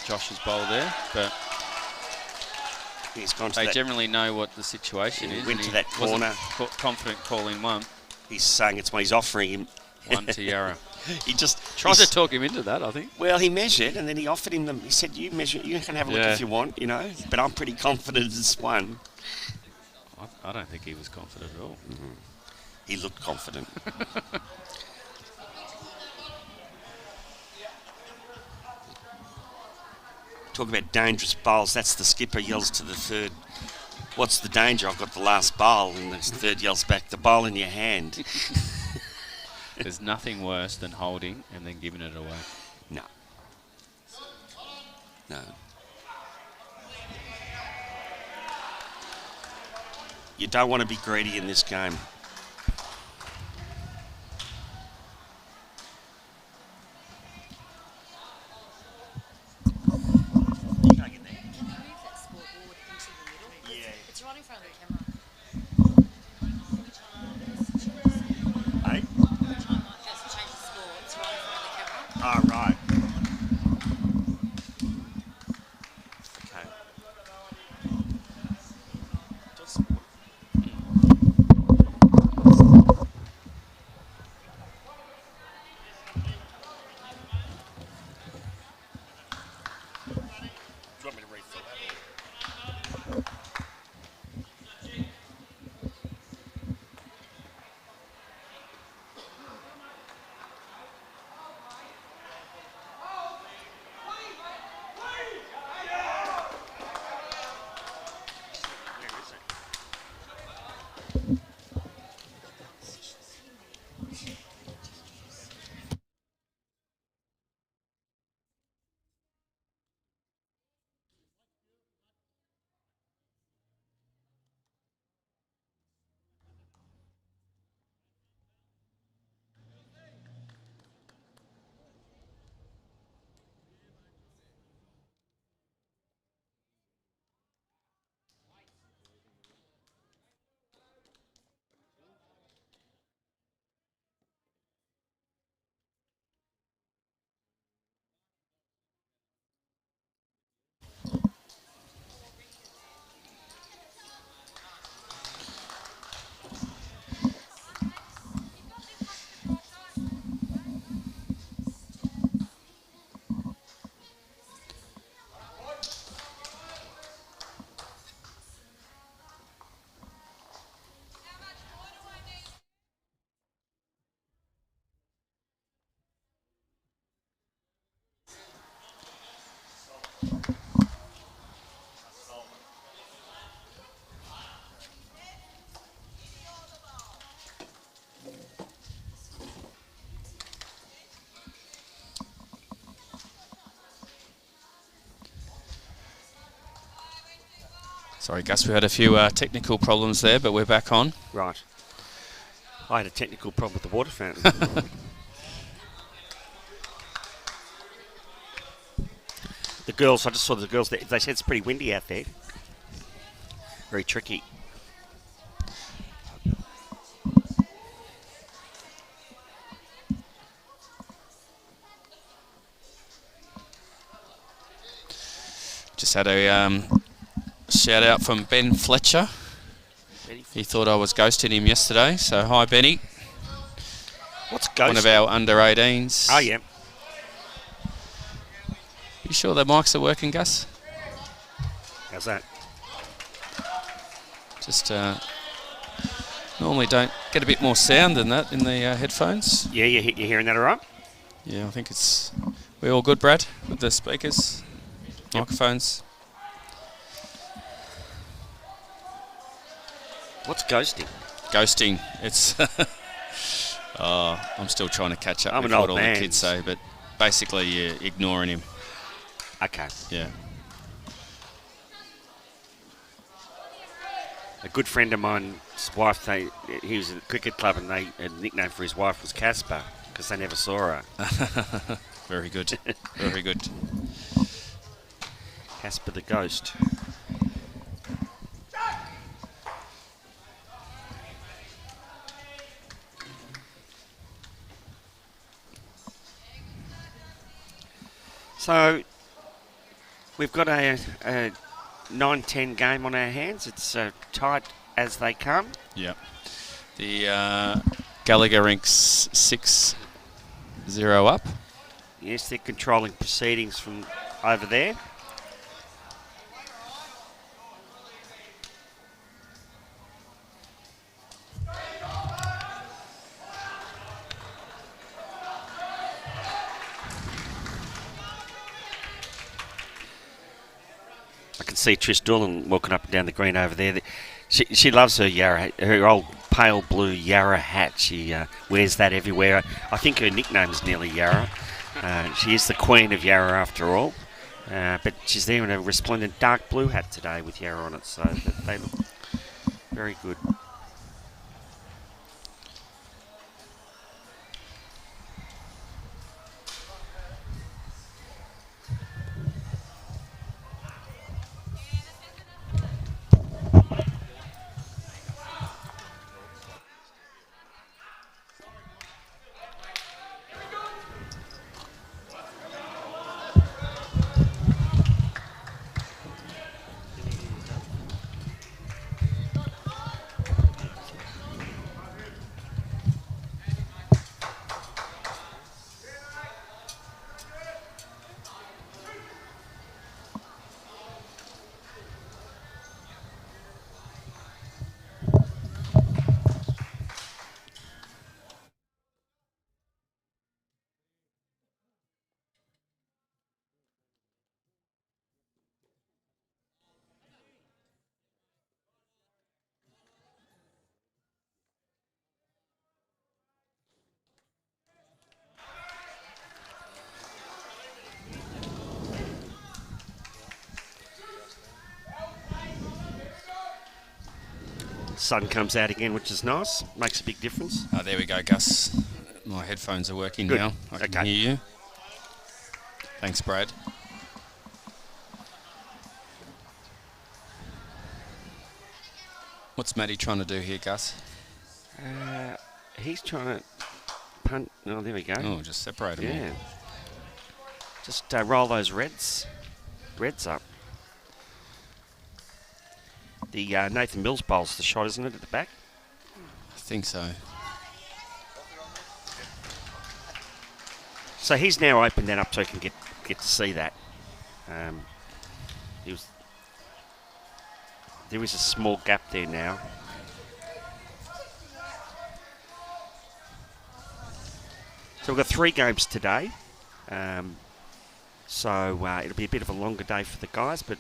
Josh's bowl there, but He's gone to they that. generally know what the situation is. Went and to he that corner. wasn't confident calling one. He's saying it's what he's offering him. One to Yarra. He just Tried to talk him into that, I think. Well, he measured, and then he offered him them. He said, "You measure. You can have a look Yeah. if you want, But I'm pretty confident it's one." I don't think he was confident at all. He looked confident. Talk about dangerous bowls. That's the skipper yells to the third. What's the danger? I've got the last bowl, and the third yells back, "The bowl in your hand." There's nothing worse than holding and then giving it away. No. You don't want to be greedy in this game. You can't get there. Oh, right. Okay. Just do you want me to refill that? Where is it? Sorry, Gus, we had a few technical problems there, but we're back on. Right. I had a technical problem with the water fountain. The girls, I just saw the girls, they said it's pretty windy out there. Very tricky. Just had a shout out from Ben Fletcher. He thought I was ghosting him yesterday, so hi Benny. What's ghosting? One of our under 18s. Oh, yeah. You sure the mics are working, Gus? How's that? Just normally don't get a bit more sound than that in the headphones. Yeah, you're hearing that all right? Yeah, I think it's... We all good, Brad, with the speakers, microphones? What's ghosting? Ghosting. It's... I'm still trying to catch up I'm with an what old all man. the kids say, but basically you're ignoring him. Okay. Yeah. A good friend of mine's wife, he was at a cricket club and a nickname for his wife was Casper because they never saw her. Very good. Very good. Casper the Ghost. So we've got a 9-10 game on our hands. It's tight as they come. Yeah. The Gallagher Inc.'s 6-0 up. Yes, they're controlling proceedings from over there. I can see Trish Doolan walking up and down the green over there. She loves her Yarra, her old pale blue Yarra hat. She wears that everywhere. I think her nickname is nearly Yarra. She is the queen of Yarra after all. But she's there in a resplendent dark blue hat today with Yarra on it, so they look very good. Sun comes out again, which is nice. Makes a big difference. Oh, there we go, Gus. My headphones are working Good. now. I can hear you. Thanks, Brad. What's Matty trying to do here, Gus? He's trying to punt. Oh, there we go. Oh, just separate them Yeah. all. Just roll those reds up. The Nathan Mills bowls the shot, isn't it, at the back? I think so. So he's now opened that up so he can get to see that. There is a small gap there now. So we've got 3 games today. So it'll be a bit of a longer day for the guys, but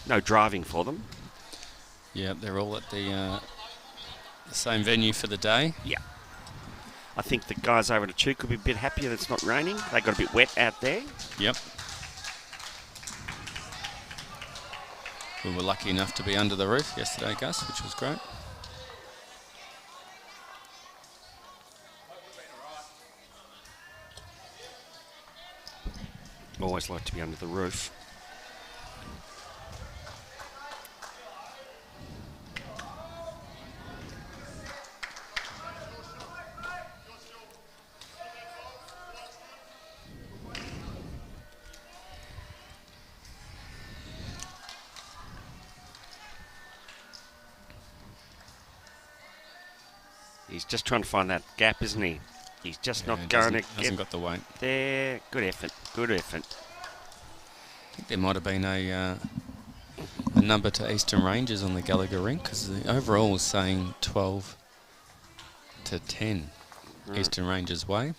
no driving for them. Yeah, they're all at the same venue for the day. Yeah. I think the guys over at Achuk could be a bit happier that it's not raining. They got a bit wet out there. Yep. We were lucky enough to be under the roof yesterday, Gus, which was great. Always like to be under the roof. He's just trying to find that gap, isn't he? He's just not going to get... Hasn't got the weight. There. Good effort. Good effort. I think there might have been a number to Eastern Rangers on the Gallagher rink, because the overall was saying 12 to 10 Eastern Rangers way.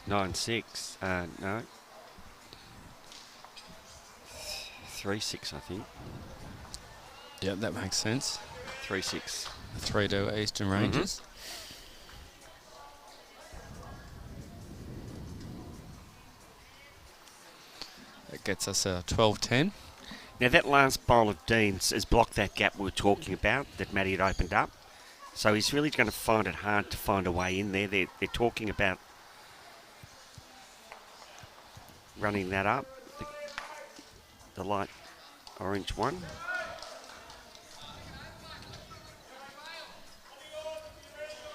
Nine 6. No. 3-6, I think. Yep, that makes sense. 3-6. 3 to Eastern Rangers. That gets us a 12-10. Now that last bowl of Dean's has blocked that gap we were talking about that Matty had opened up. So he's really going to find it hard to find a way in there. They're talking about running that up. The light orange one.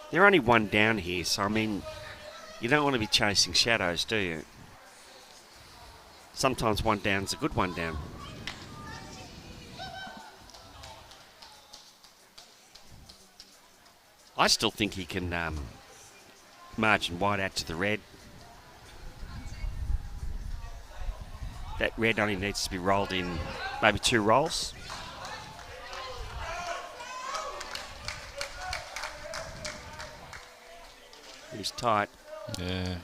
They're only 1 down here, so I mean, you don't want to be chasing shadows, do you? Sometimes 1 down's a good 1 down. I still think he can margin wide out to the red. That red only needs to be rolled in maybe 2 rolls. He's tight. Yeah.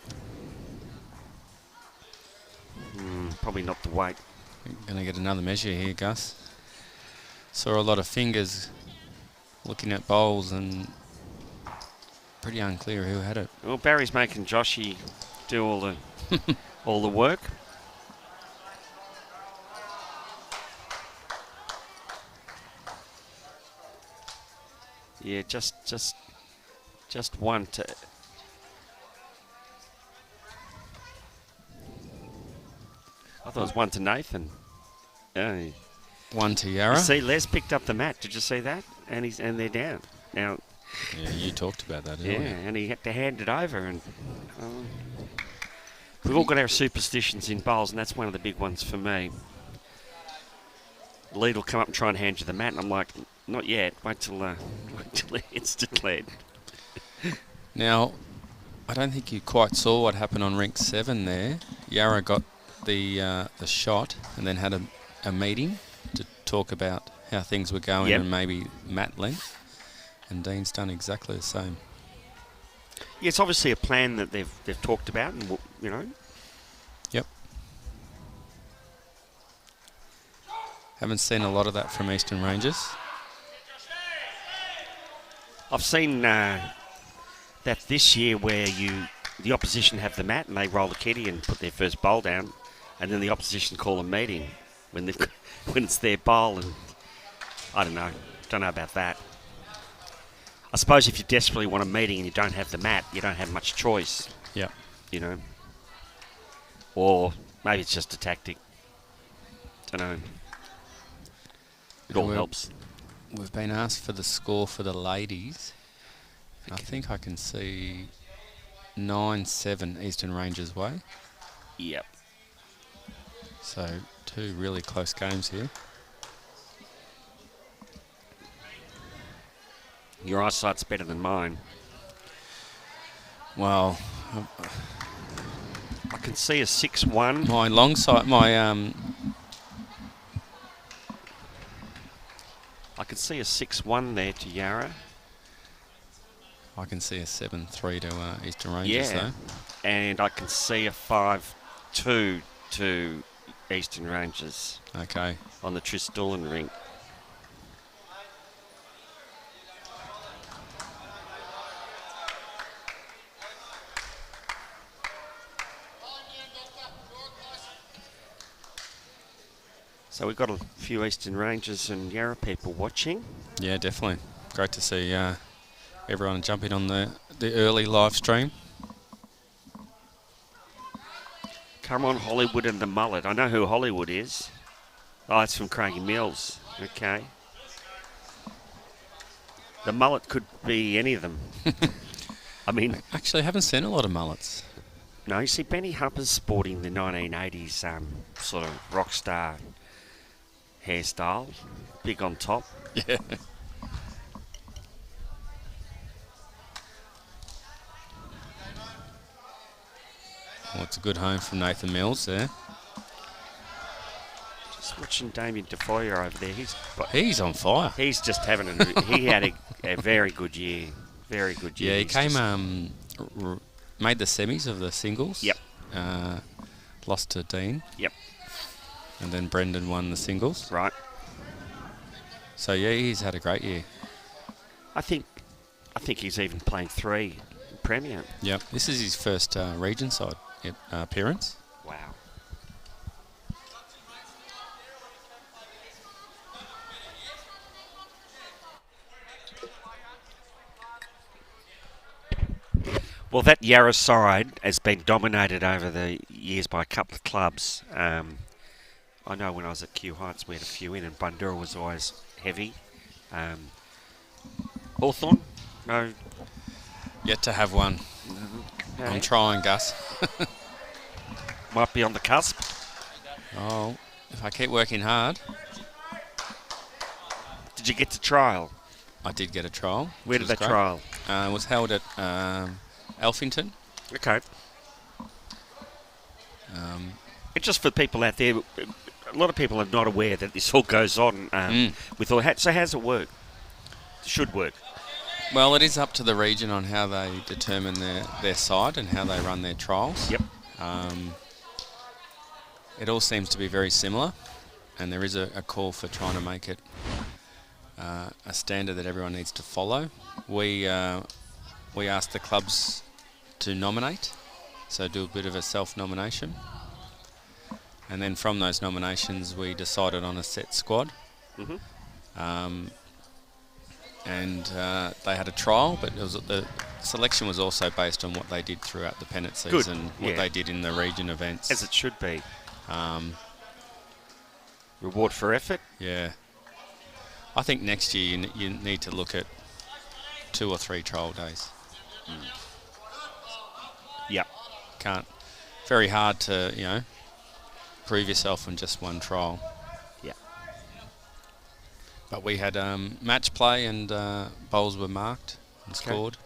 Probably not the weight. Going to get another measure here, Gus. Saw a lot of fingers looking at bowls and pretty unclear who had it. Well, Barry's making Joshy do all the all the work. Yeah, just one to. I thought it was 1 to Nathan. Yeah. 1 to Yarra. You see, Les picked up the mat. Did you see that? And they're down now. Yeah, you talked about that, didn't Yeah, you? and he had to hand it over. And we've all got our superstitions in bowls, and that's one of the big ones for me. The lead will come up and try and hand you the mat, and I'm like, not yet. Wait till it's declared. Now, I don't think you quite saw what happened on rink 7 there. Yarra got the shot and then had a meeting to talk about how things were going and maybe mat length. And Dean's done exactly the same. Yeah, it's obviously a plan that they've talked about, and you know. Yep. Haven't seen a lot of that from Eastern Rangers. I've seen that this year where the opposition have the mat and they roll the kitty and put their first bowl down, and then the opposition call a meeting when when it's their bowl, and I don't know about that. I suppose if you desperately want a meeting and you don't have the mat, you don't have much choice. Yeah. You know. Or maybe it's just a tactic. Don't know. It all helps. We've been asked for the score for the ladies. Okay. I think I can see 9-7 Eastern Rangers way. Yep. So 2 really close games here. Your eyesight's better than mine. Well, I can see a 6-1. My long sight, I can see a 6-1 there to Yarra. I can see a 7-3 to Eastern Rangers, though. And I can see a 5-2 to Eastern Rangers. Okay. On the Trisdoolan rink. So we've got a few Eastern Rangers and Yarra people watching. Yeah, definitely. Great to see everyone jumping on the early live stream. Come on, Hollywood and the mullet. I know who Hollywood is. Oh, it's from Craigie Mills. Okay. The mullet could be any of them. I mean... Actually, I haven't seen a lot of mullets. No, you see, Benny Humper's sporting the 1980s sort of rock star hairstyle. Big on top. Yeah. Well, it's a good home from Nathan Mills there. Just watching Damien Defoyer over there. He's on fire. He's just having he had a very good year. Very good year. Yeah, he came made the semis of the singles. Yep. Lost to Dean. Yep. And then Brendan won the singles. Right. So yeah, he's had a great year. I think he's even playing 3 Premier. Yep. This is his first region side appearance. Wow. Well, that Yarra side has been dominated over the years by a couple of clubs. I know when I was at Kew Heights we had a few in, and Bundoora was always heavy. Hawthorn? No. Yet to have one. No. I'm trying, Gus. Might be on the cusp. Oh, if I keep working hard. Did you get to trial? I did get a trial. Where did that trial? It was held at Alphington. Okay. It's just for people out there. A lot of people are not aware that this all goes on. With all. So how's it work? It should work. Well, it is up to the region on how they determine their side and how they run their trials. Yep. It all seems to be very similar, and there is a call for trying to make it a standard that everyone needs to follow. We asked the clubs to nominate, so do a bit of a self-nomination. And then from those nominations, we decided on a set squad. Mm-hmm. And they had a trial, but the selection was also based on what they did throughout the pennant season, what they did in the region events. As it should be. Reward for effort? Yeah. I think next year you need to look at 2 or 3 trial days. Yep. Very hard to, prove yourself on just one trial. Yeah. But we had match play and bowls were marked and scored.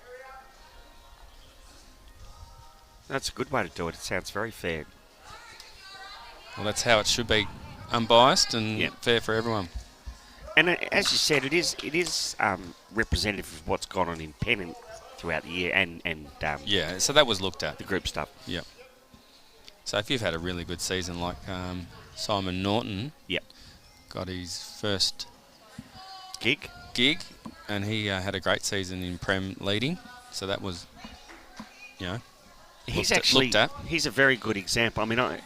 That's a good way to do it. It sounds very fair. Well, that's how it should be, unbiased and fair for everyone. And as you said, it is representative of what's gone on in pennant throughout the year and yeah, so that was looked at. The group stuff. Yep. So if you've had a really good season like Simon Norton, got his first gig, and he had a great season in Prem leading. So that was, looked at. He's a very good example. I mean, I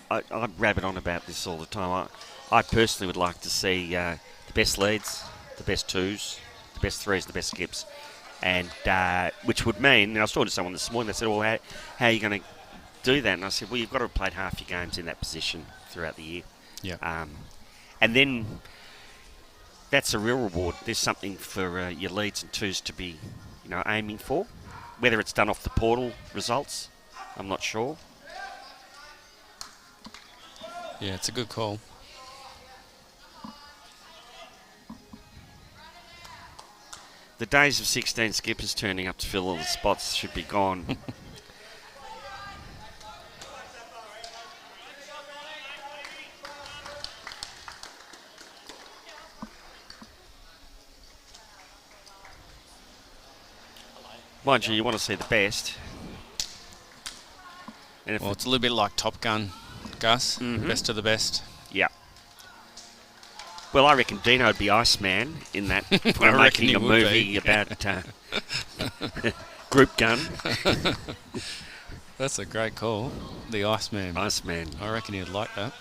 rabbit on about this all the time. I personally would like to see the best leads, the best twos, the best threes, the best skips, and which would mean, and I was talking to someone this morning, they said, well, how are you going to do that? And I said, well, you've got to have played half your games in that position throughout the year. Yeah. And then that's a real reward. There's something for your leads and twos to be, aiming for. Whether it's done off the portal results, I'm not sure. Yeah, it's a good call. The days of 16 skippers turning up to fill all the spots should be gone. Mind you want to see the best. And Well, it's a little bit like Top Gun, Gus. Best of the best. Yeah. Well, I reckon Dino would be Iceman in that. We're making a movie about Group Gun. That's a great call. The Iceman. Iceman. I reckon he'd like that.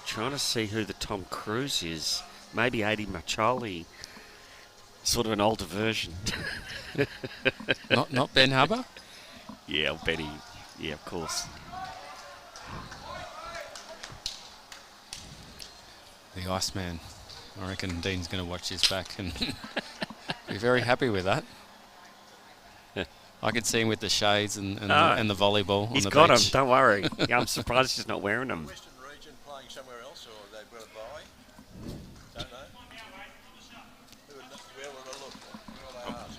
Trying to see who the Tom Cruise is. Maybe Adi Machali. Sort of an older version. Not Ben Hubber? Yeah, I'll bet he... Yeah, of course. The Iceman. I reckon Dean's going to watch this back and be very happy with that. I could see him with the shades and the volleyball on the beach. He's got them, don't worry. Yeah, I'm surprised he's not wearing them. Western region playing somewhere else, or they've got a bye? Don't know. Where would I look? Where would I ask?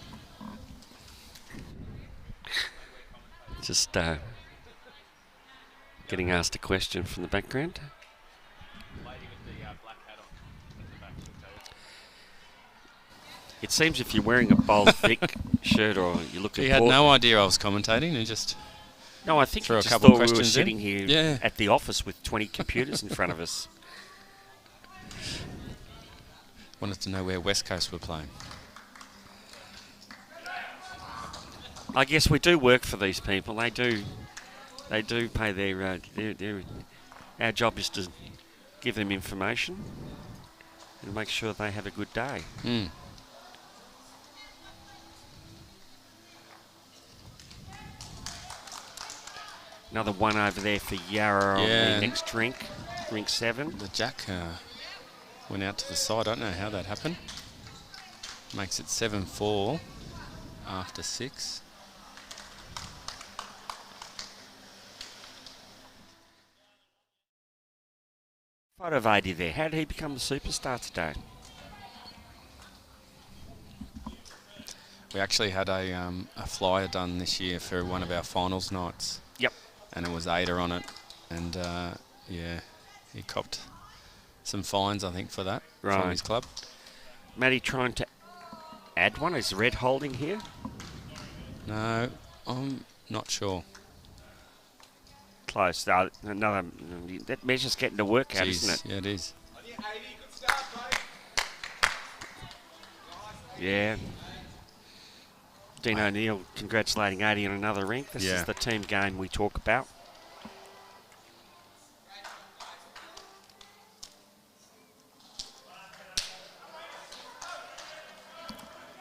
Just getting asked a question from the background. It seems if you're wearing a bold, thick shirt or you look at... He had no idea I was commentating and just... No, I think threw he a just couple thought we were questions sitting in. here at the office with 20 computers in front of us. Wanted to know where West Coast were playing. I guess we do work for these people. They do pay their our job is to give them information and make sure they have a good day. Another one over there for Yarra on the next drink, drink 7. The jack went out to the side. I don't know how that happened. Makes it 7-4 after 6. Photo of AD there. How did he become a superstar today? We actually had a flyer done this year for one of our finals nights. Yep. And it was Ada on it. And, he copped some fines, I think, for that from his club. Matty trying to add one. Is Red holding here? No, I'm not sure. Close. Another. That measure's getting to work out, isn't it? Yeah, it is. Yeah. Dean O'Neill congratulating 80 on another rink. This is the team game we talk about.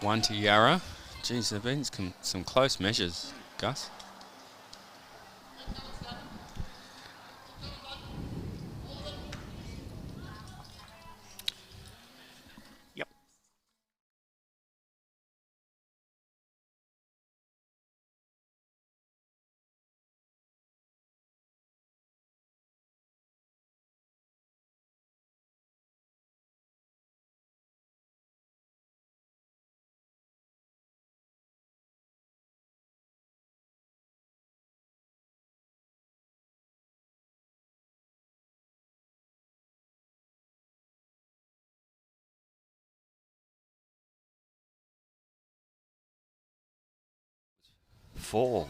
One to Yarra. Geez, there have been some close measures, Gus. Yep. Four.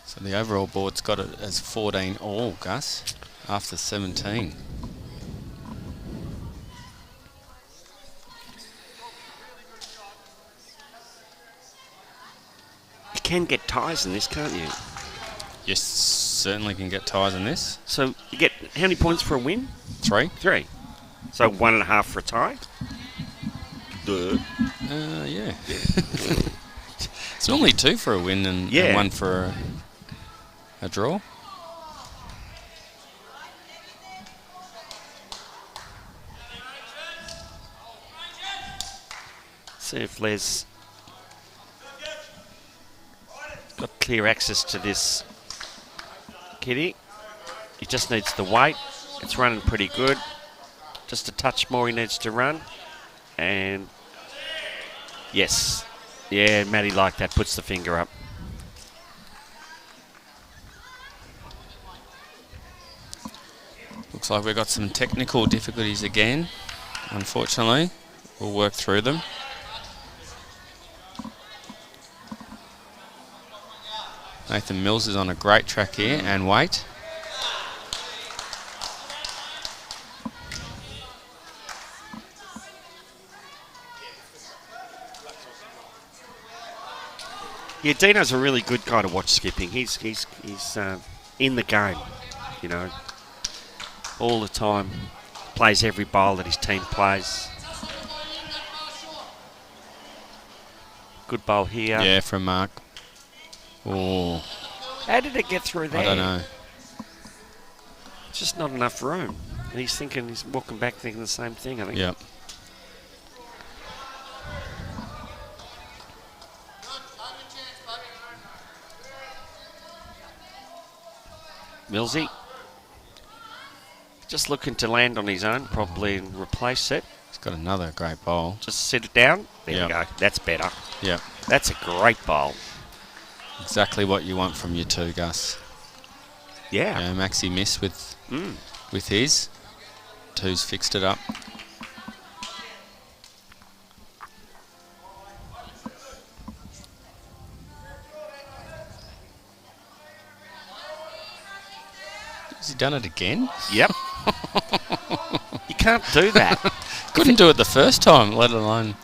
So the overall board's got it as 14 all, Gus, after 17. can get ties in this, can't you? Yes, certainly can get ties in this. So you get how many points for a win? 3. 3. So 1.5 for a tie? Duh. Yeah. It's normally 2 for a win and 1 for a draw. See if Les got clear access to this kitty. He just needs the weight. It's running pretty good. Just a touch more he needs to run. And yes. Yeah, Matty like that. Puts the finger up. Looks like we've got some technical difficulties again, unfortunately. We'll work through them. Nathan Mills is on a great track here, and wait. Yeah, Dino's a really good guy to watch skipping. He's in the game, you know, all the time. Plays every bowl that his team plays. Good bowl here. Yeah, from Mark. Oh, How did it get through there? I don't know. Just not enough room. And he's walking back thinking the same thing, I think. Yep. Millsy. Just looking to land on his own, probably, and replace it. He's got another great bowl. Just sit it down. There Yep. you go. That's better. Yep. That's a great bowl. Exactly what you want from your 2, Gus. Yeah. Yeah, Maxi missed with his. 2's fixed it up. Has he done it again? Yep. You can't do that. Couldn't do it the first time, let alone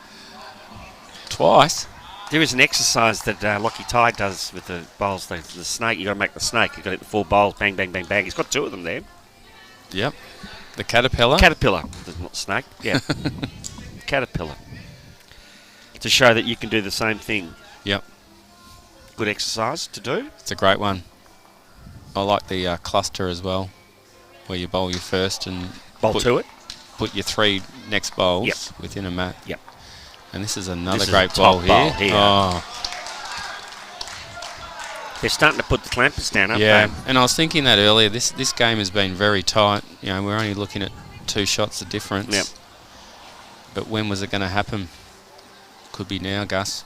twice. There is an exercise that Lockie Ty does with the bowls, the snake. You got to make the snake. You got to hit the 4 bowls, bang, bang, bang, bang. He's got 2 of them there. Yep. The caterpillar. Caterpillar, not snake. Yeah. Caterpillar. To show that you can do the same thing. Yep. Good exercise to do. It's a great one. I like the cluster as well, where you bowl your first and Bowl to it. Put your 3 next bowls Yep. within a mat. Yep. And this is another This is great a top bowl bowl here. here. Oh, They're starting to put the clampers down, aren't yeah. they? And I was thinking that earlier. This game has been very tight. You know, we're only looking at 2 shots of difference. Yep. But when was it going to happen? Could be now, Gus.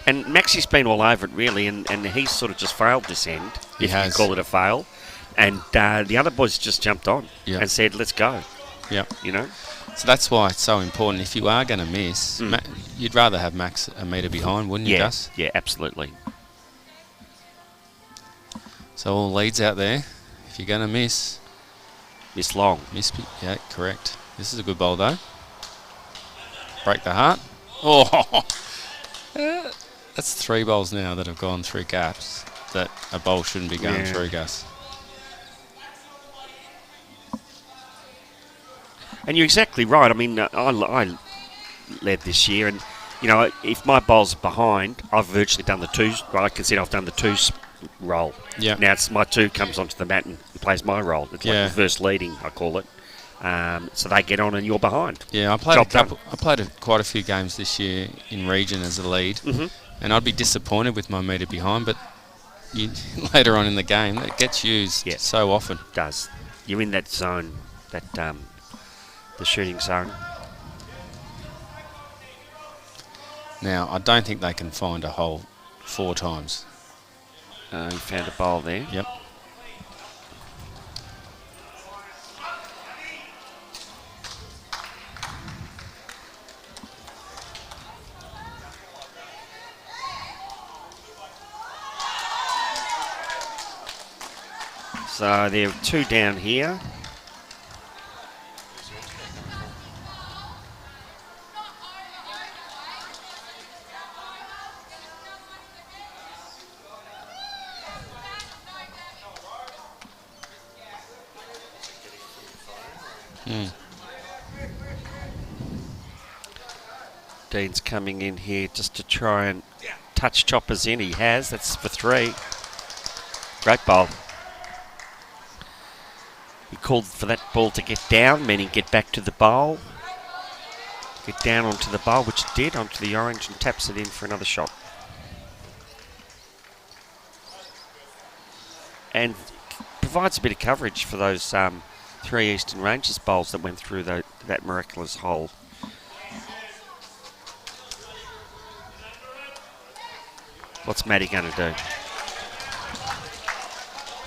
And Maxi's been all over it, really, and he's sort of just failed this end, He if has. you call it a fail. And the other boys just jumped on Yep. and said, let's go, Yep. you know? So that's why it's so important. If you are going to miss, you'd rather have Max a metre behind, wouldn't you, Yeah, Gus? yeah, absolutely. So all leads out there. If you're going to miss, Miss long. yeah, correct. This is a good bowl, though. Break the heart. Oh, that's 3 bowls now that have gone through gaps that a bowl shouldn't be going Yeah. through, Gus. And you're exactly right. I mean, I led this year, and, you know, if my bowl's behind, I've virtually done the 2s. I consider I've done the 2s roll. Yeah. Now it's my 2 comes onto the mat and plays my role. It's Yeah. like reverse leading, I call it. So they get on and you're behind. Yeah, I played Job done. quite a few games this year in region as a lead, and I'd be disappointed with my metre behind. But later on in the game, that gets used so often. It does. You're in that zone, that the shooting zone. Now, I don't think they can find a hole 4 times. You found a bowl there. Yep. So there are 2 down here. Mm. Dean's coming in here just to try and touch Choppers in. He has. That's for 3. Great bowl. He called for that ball to get down, meaning get back to the bowl. Get down onto the bowl, which it did, onto the orange, and taps it in for another shot. And provides a bit of coverage for those 3 Eastern Ranges bowls that went through that miraculous hole. What's Matty going to do?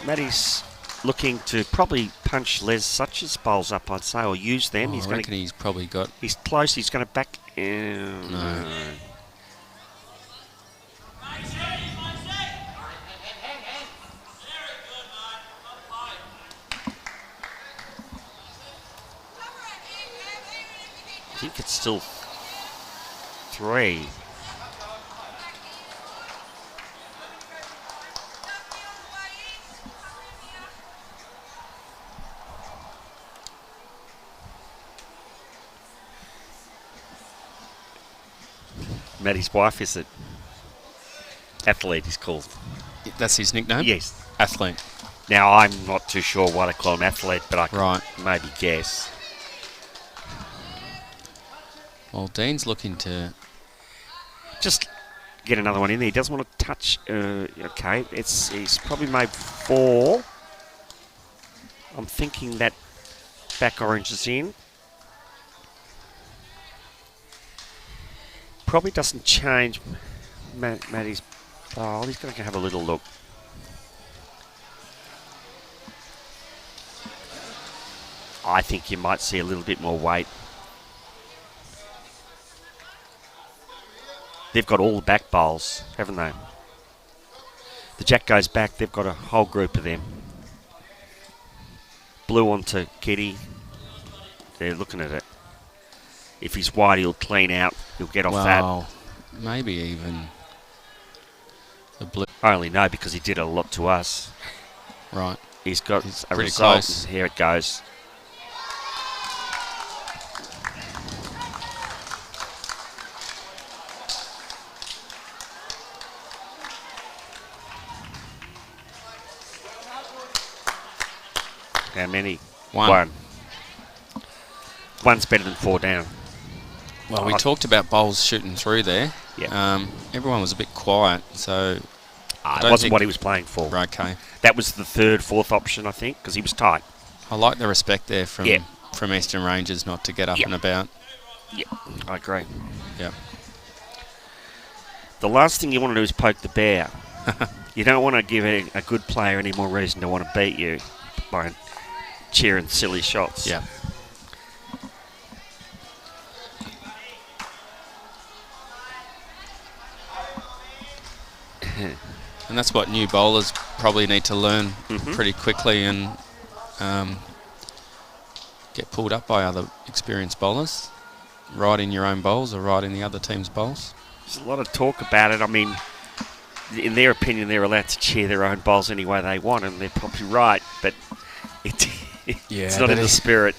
Matty's looking to probably punch Les Such's bowls up, I'd say, or use them. I reckon he's probably got... He's close. He's going to back... No. I think it's still 3. Matty's wife, is it? Athlete, he's called. That's his nickname? Yes. Athlete. Now, I'm not too sure why they call him Athlete, but I can maybe guess. Well, Dean's looking to... Just get another one in there. He doesn't want to touch... okay, he's probably made 4. I'm thinking that back orange is in. Probably doesn't change Matty's bowl. He's going to have a little look. I think you might see a little bit more weight. They've got all the back bowls, haven't they? The jack goes back. They've got a whole group of them. Blue onto Kitty. They're looking at it. If he's wide, he'll clean out. He'll get off that. Maybe even the blue. I only know because he did a lot to us. Right. He's got a pretty result. close. Here it goes. How many? 1. One's better than 4 down. Well, we talked about bowls shooting through there. Yeah. Everyone was a bit quiet, so... it wasn't what he was playing for. Okay. That was the 3rd, 4th option, I think, because he was tight. I like the respect there from Eastern Rangers not to get up and about. Yeah, I agree. Yeah. The last thing you want to do is poke the bear. You don't want to give a good player any more reason to want to beat you by cheering silly shots. Yeah. And that's what new bowlers probably need to learn pretty quickly and get pulled up by other experienced bowlers. Right in your own bowls or right in the other team's bowls. There's a lot of talk about it. I mean, in their opinion, they're allowed to cheer their own bowls any way they want, and they're probably right, but it's not in the spirit.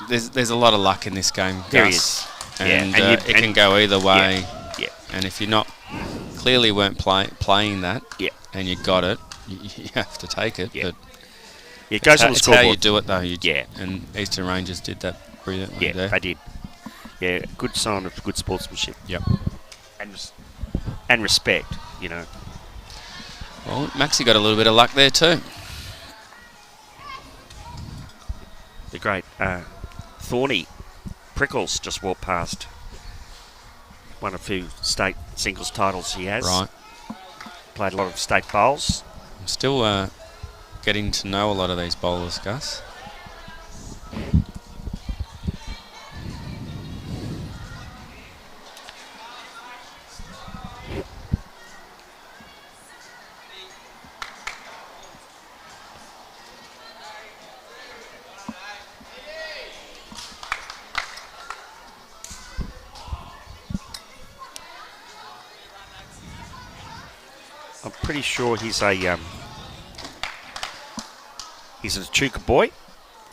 There's a lot of luck in this game, There Gus. is. And it can go either way. Yeah. And if you're not... Clearly weren't playing that, and you got it. You have to take it. Yeah. But It goes on the it's scoreboard. how you do it, though. Yeah. And Eastern Rangers did that brilliantly. Yeah, there. they did. Yeah, good sign of good sportsmanship. Yep. And respect, you know. Well, Maxie got a little bit of luck there too. The great Thorny Prickles just walked past. Won a few state singles titles he has. Right. Played a lot of state bowls. I'm still getting to know a lot of these bowlers, Gus. I'm pretty sure he's a Echuca boy.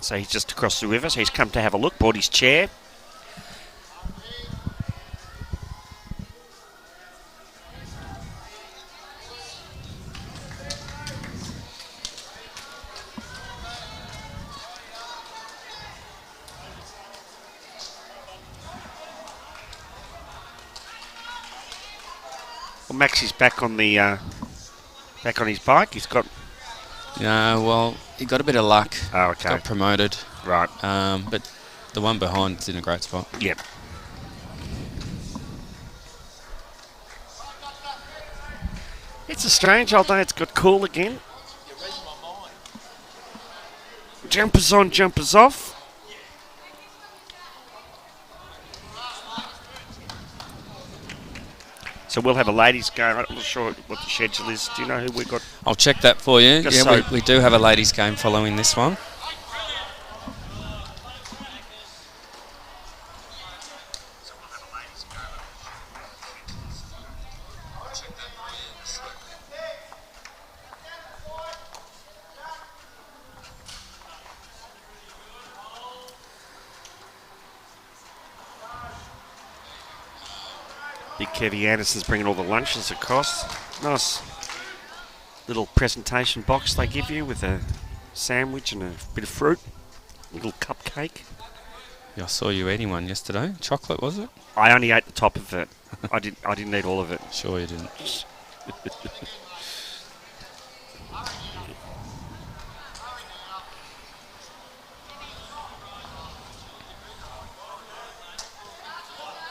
So he's just across the river, so he's come to have a look, brought his chair. Well, Max is back on the back on his bike. He's got. Yeah, well, he got a bit of luck. Oh, okay. Got promoted. Right. But the one behind is in a great spot. Yep. It's a strange old day. It's got cool again. Jumpers on, jumpers off. So we'll have a ladies' game. I'm not sure what the schedule is. Do you know who we got? I'll check that for you. Just Yeah, so- we do have a ladies' game following this one. Big Kevy Anderson's bringing all the lunches across. Nice little presentation box they give you with a sandwich and a bit of fruit. Little cupcake. Yeah, I saw you eating one yesterday. Chocolate, was it? I only ate the top of it. I didn't eat all of it. Sure you didn't.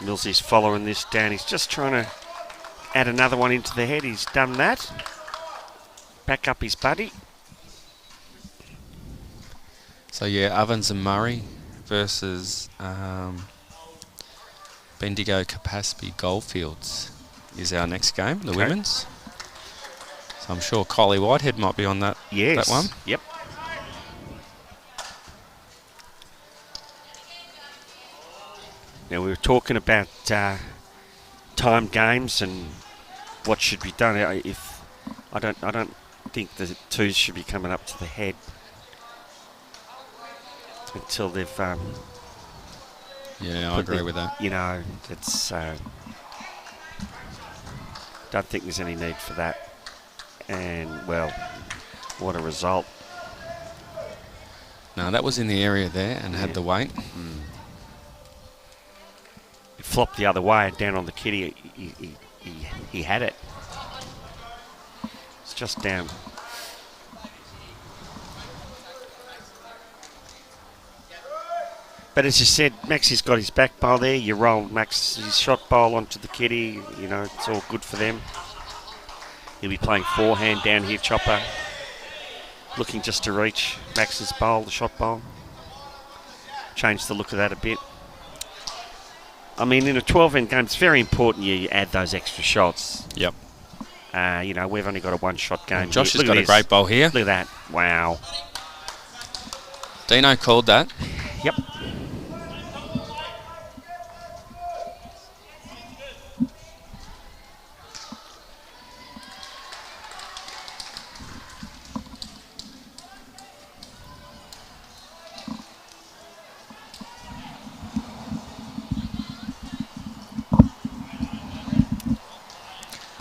Millsy's following this down. He's just trying to add another one into the head. He's done that. Back up his buddy. So yeah, Ovens and Murray versus Bendigo Capaspy Goldfields is our next game, the Okay. women's. So I'm sure Kylie Whitehead might be on that, Yes. that one. Yep. Now we were talking about time games and what should be done. I don't think the twos should be coming up to the head until they've. Yeah, I agree with that. You know, it's. Don't think there's any need for that. And well, what a result! No, that was in the area there and had the weight. It flopped the other way and down on the kitty. He had it. It's just down. But as you said, Maxie's got his back bowl there. You roll Max's shot bowl onto the kitty. You know, it's all good for them. He'll be playing forehand down here, Chopper. Looking just to reach Max's bowl, the shot bowl. Change the look of that a bit. I mean, in a 12-end game, it's very important you add those extra shots. Yep. You know, we've only got a one-shot game. Josh here. has got a great bowl here. Look at that. Wow. Dino called that. Yep.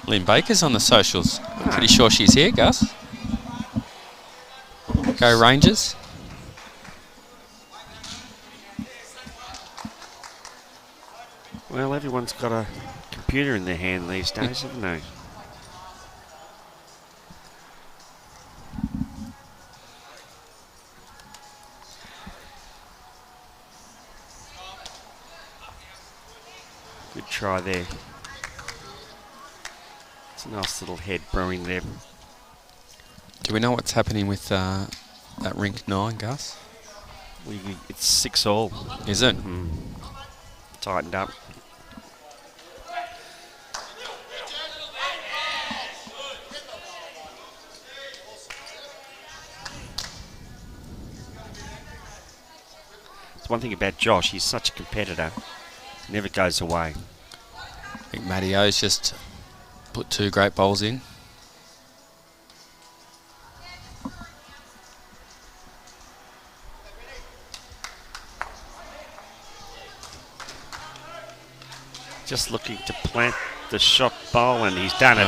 Lynn Baker's on the socials. I'm pretty sure she's here, Gus. Go Rangers. Well, everyone's got a computer in their hand these days, haven't they? Good try there. It's a nice little head brewing there. Do we know what's happening with that rink 9, Gus? It's 6-all. Is it? Tightened up. It's one thing about Josh, he's such a competitor. Never goes away. I think Matty O's just put 2 great bowls in. Just looking to plant the shot bowl, and he's done it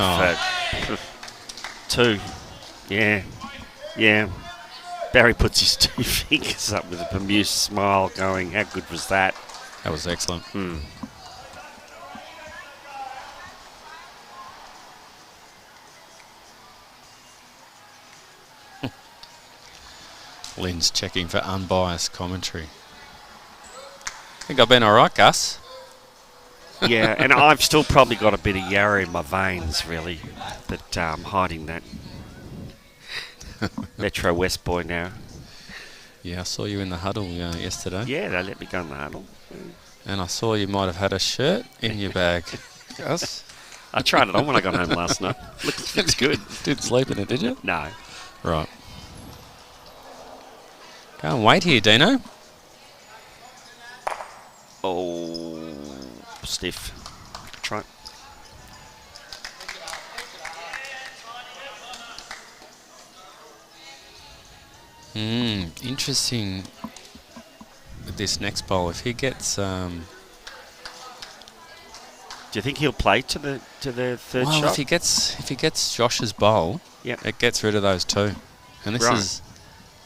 for 2. Yeah, yeah. Barry puts his 2 fingers up with a bemused smile going, how good was that? That was excellent. Lynn's checking for unbiased commentary. I think I've been all right, Gus. Yeah, and I've still probably got a bit of Yarra in my veins, really, but I'm hiding that. Metro West boy now. Yeah, I saw you in the huddle yesterday. Yeah, they let me go in the huddle. And I saw you might have had a shirt in your bag. Gus? I tried it on when I got home last night. Looks good. Didn't sleep in it, did you? No. Right. Go and wait here, Dino. Oh, stiff. Try it. Interesting with this next bowl. If he gets... Do you think he'll play to the third well, shot? if he gets Josh's bowl, Yep. it gets rid of those 2. And this Right. is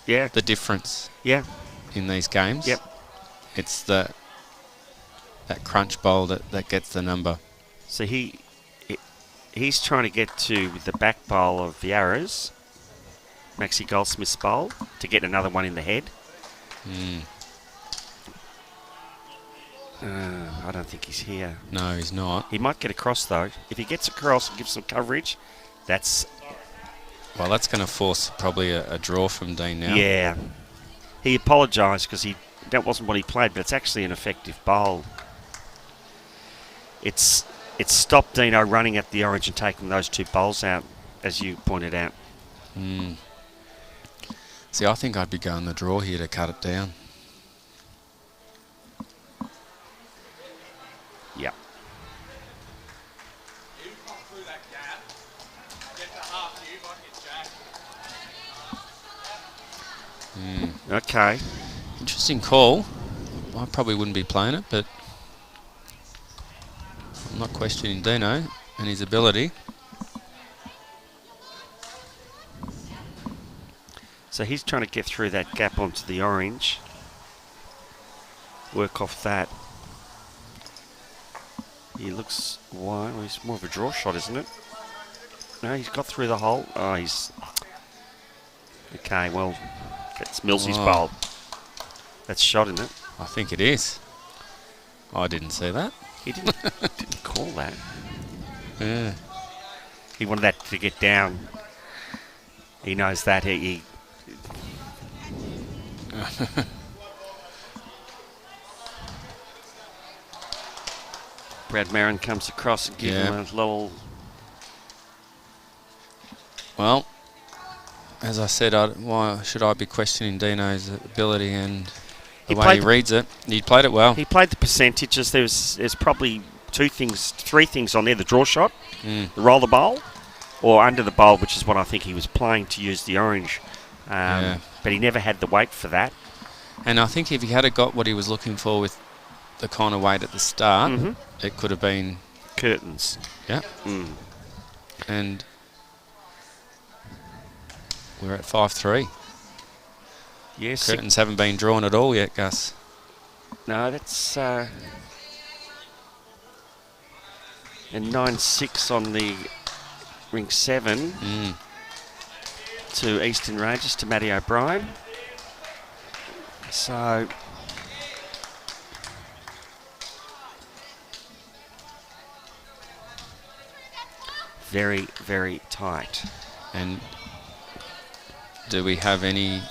Yeah. the difference Yeah. in these games. Yep. It's that crunch bowl that gets the number. So he's trying to get to the back bowl of Yarra's, Maxi Goldsmith's bowl, to get another one in the head. I don't think he's here. No, he's not. He might get across, though. If he gets across and gives some coverage, that's... Well, that's going to force probably a draw from Dean now. Yeah. He apologised because that wasn't what he played, but it's actually an effective bowl. It's stopped Dino running at the orange and taking those 2 bowls out, as you pointed out. See, I think I'd be going the draw here to cut it down. Yeah. Okay. Interesting call. I probably wouldn't be playing it, but I'm not questioning Dino and his ability. So he's trying to get through that gap onto the orange. Work off that. He looks wide. Well, he's more of a draw shot, isn't it? No, he's got through the hole. Oh, he's... Okay, well, that's Millsy's bowl. That's shot, isn't it? I think it is. I didn't see that. He didn't call that. Yeah. He wanted that to get down. He knows that. He Brad Marin comes across and gives him a little... Well, as I said, why should I be questioning Dino's ability and the way he reads it? He played it well. He played the percentages. There's probably 3 things on there. The draw shot, the roller bowl, or under the bowl, which is what I think he was playing to use the orange. But he never had the weight for that. And I think if he had got what he was looking for with the kind of weight at the start, it could have been... Curtains. Yeah. And we're at 5-3. Yes. Curtains haven't been drawn at all yet, Gus. No, that's... and 9-6 on the ring 7 to Eastern Rangers, to Matty O'Brien. So... Very, very tight. And do we have any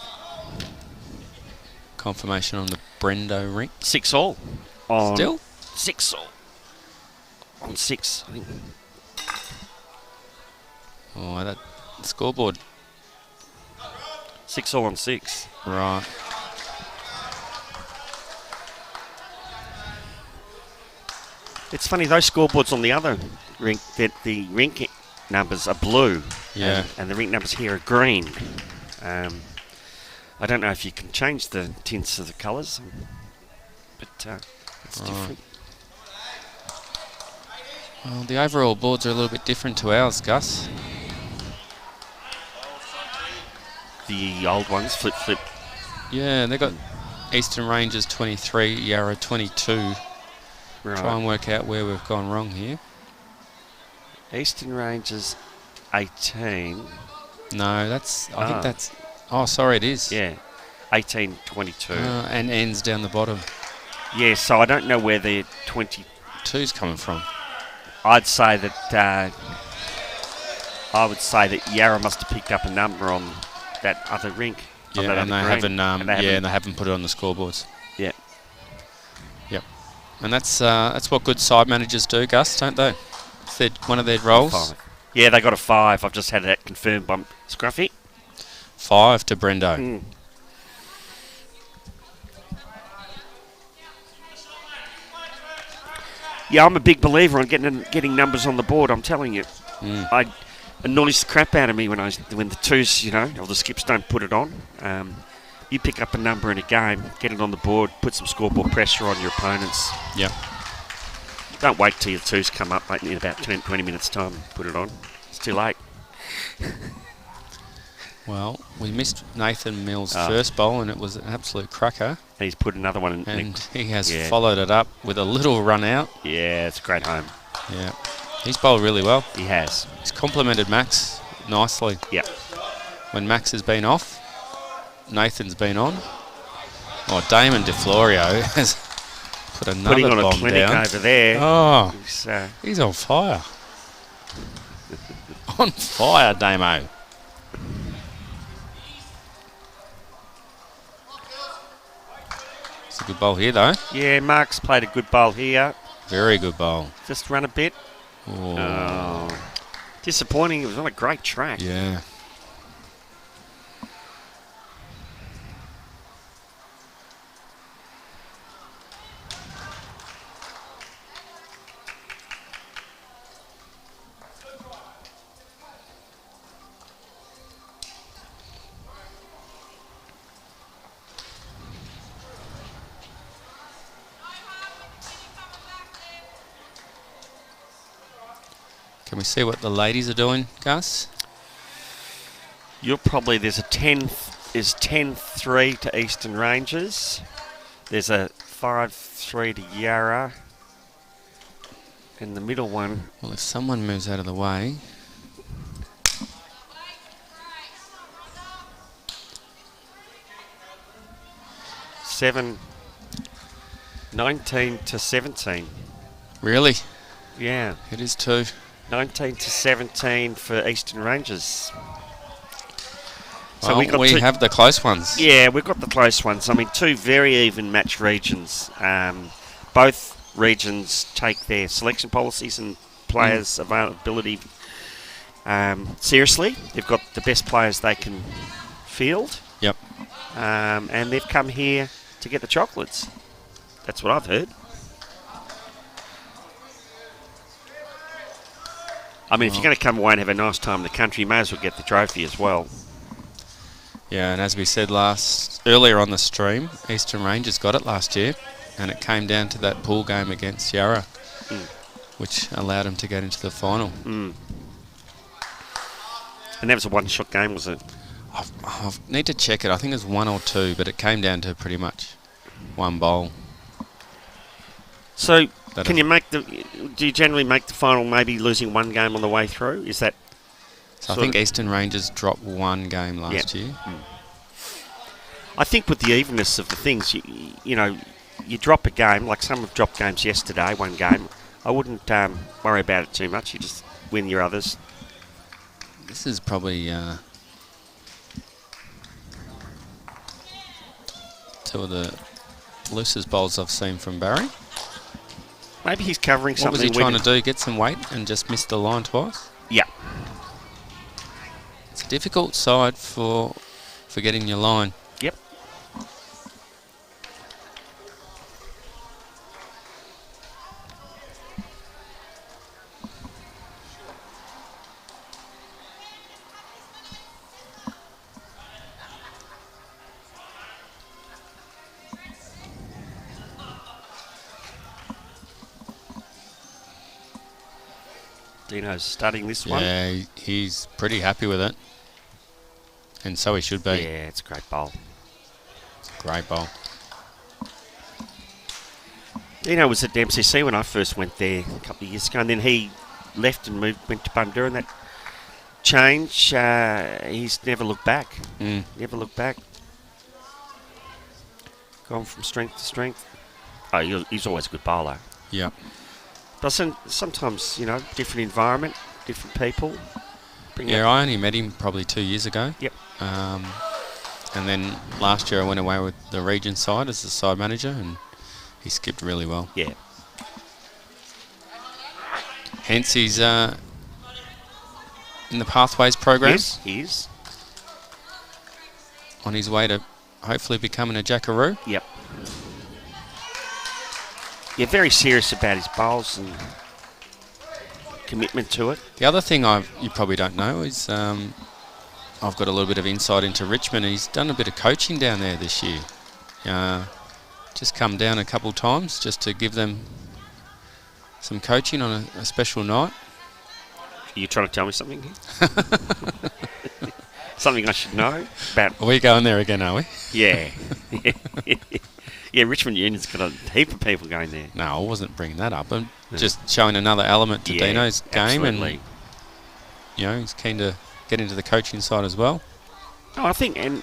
confirmation on the Brendo ring? 6-all. On Still? 6-all. On 6, I think. Oh, that scoreboard. 6-all on 6. Right. It's funny, those scoreboards on the other rink, the rink numbers are blue. Yeah. And the rink numbers here are green. I don't know if you can change the tints of the colours, but it's different. Well, the overall boards are a little bit different to ours, Gus. The old ones, flip. Yeah, they got Eastern Rangers 23, Yarra 22. Right. Try and work out where we've gone wrong here. Eastern Rangers 18. No, I think that's... Oh, sorry, it is. Yeah, 18-22. And ends down the bottom. Yeah, so I don't know where the 22's coming from. I'd say that Yarra must have picked up a number on that other rink. Yeah, and they haven't put it on the scoreboards. Yeah. Yep. And that's what good side managers do, Gus, don't they? It's one of their roles. 5. Yeah, they got a 5. I've just had that confirmed by Scruffy. 5 to Brendo. Mm. Yeah, I'm a big believer on getting numbers on the board. I'm telling you, it annoys the crap out of me when the twos, or the skips don't put it on. You pick up a number in a game, get it on the board, put some scoreboard pressure on your opponents. Yep. Don't wait till your twos come up in about 20 minutes' time and put it on. It's too late. Well, we missed Nathan Mills' first bowl, and it was an absolute cracker. And he's put another one in. And he has followed it up with a little run out. Yeah, it's a great home. Yeah. He's bowled really well. He has. He's complimented Max nicely. Yeah. When Max has been off, Nathan's been on. Oh, Damon DeFlorio has put another Putting on bomb a clinic down. over there. Oh, he's on fire. On fire, Damo. It's a good bowl here, though. Yeah, Mark's played a good bowl here. Very good bowl. Just run a bit. Oh. Disappointing. It was on a great track. Yeah. Can we see what the ladies are doing, Gus? There's a 10-3 to Eastern Rangers. There's a 5-3 to Yarra. And the middle one. Well, if someone moves out of the way. Seven. 19 to 17. Really? Yeah. It is too. 19 to 17 for Eastern Rangers. So we have the close ones. Yeah, we've got the close ones. I mean, 2 very even match regions. Both regions take their selection policies and players' availability seriously. They've got the best players they can field. Yep. And they've come here to get the chocolates. That's what I've heard. I mean, if you're going to come away and have a nice time in the country, you may as well get the trophy as well. Yeah, and as we said earlier on the stream, Eastern Rangers got it last year, and it came down to that pool game against Yarra, which allowed them to get into the final. And that was a one-shot game, was it? I need to check it. I think it was 1 or 2, but it came down to pretty much one bowl. So, do you generally make the final maybe losing one game on the way through? Is that... So I think Eastern Rangers dropped 1 game last year. I think with the evenness of the things, you drop a game, like some have dropped games yesterday, 1 game. I wouldn't worry about it too much. You just win your others. This is probably 2 of the loosest bowls I've seen from Barry. Maybe he's covering something. What was he trying to do? Get some weight and just miss the line twice? Yeah. It's a difficult side for getting your line. Yep. Dino's studying this one. Yeah, he's pretty happy with it. And so he should be. Yeah, it's a great bowl. Great bowl. Dino was at the MCC when I first went there a couple of years ago, and then he left and went to Bundoora, and that change, he's never looked back. Never looked back. Gone from strength to strength. Oh, he's always a good bowler. Yep. But sometimes, different environment, different people. Yeah, I only met him probably 2 years ago. Yep. And then last year I went away with the region side as the side manager, and he skipped really well. Yeah. Hence he's in the Pathways program. Yes, he is. On his way to hopefully becoming a Jackaroo. Yep. Yeah, very serious about his bowls and commitment to it. The other thing you probably don't know is I've got a little bit of insight into Richmond, and he's done a bit of coaching down there this year. Just come down a couple times just to give them some coaching on a special night. Are you trying to tell me something here? Something I should know about? Are we going there again, are we? Yeah. Yeah, Richmond Union's got a heap of people going there. No, I wasn't bringing that up. I'm just showing another element to Dino's game. Absolutely. And, he's keen to get into the coaching side as well. Oh, I think, and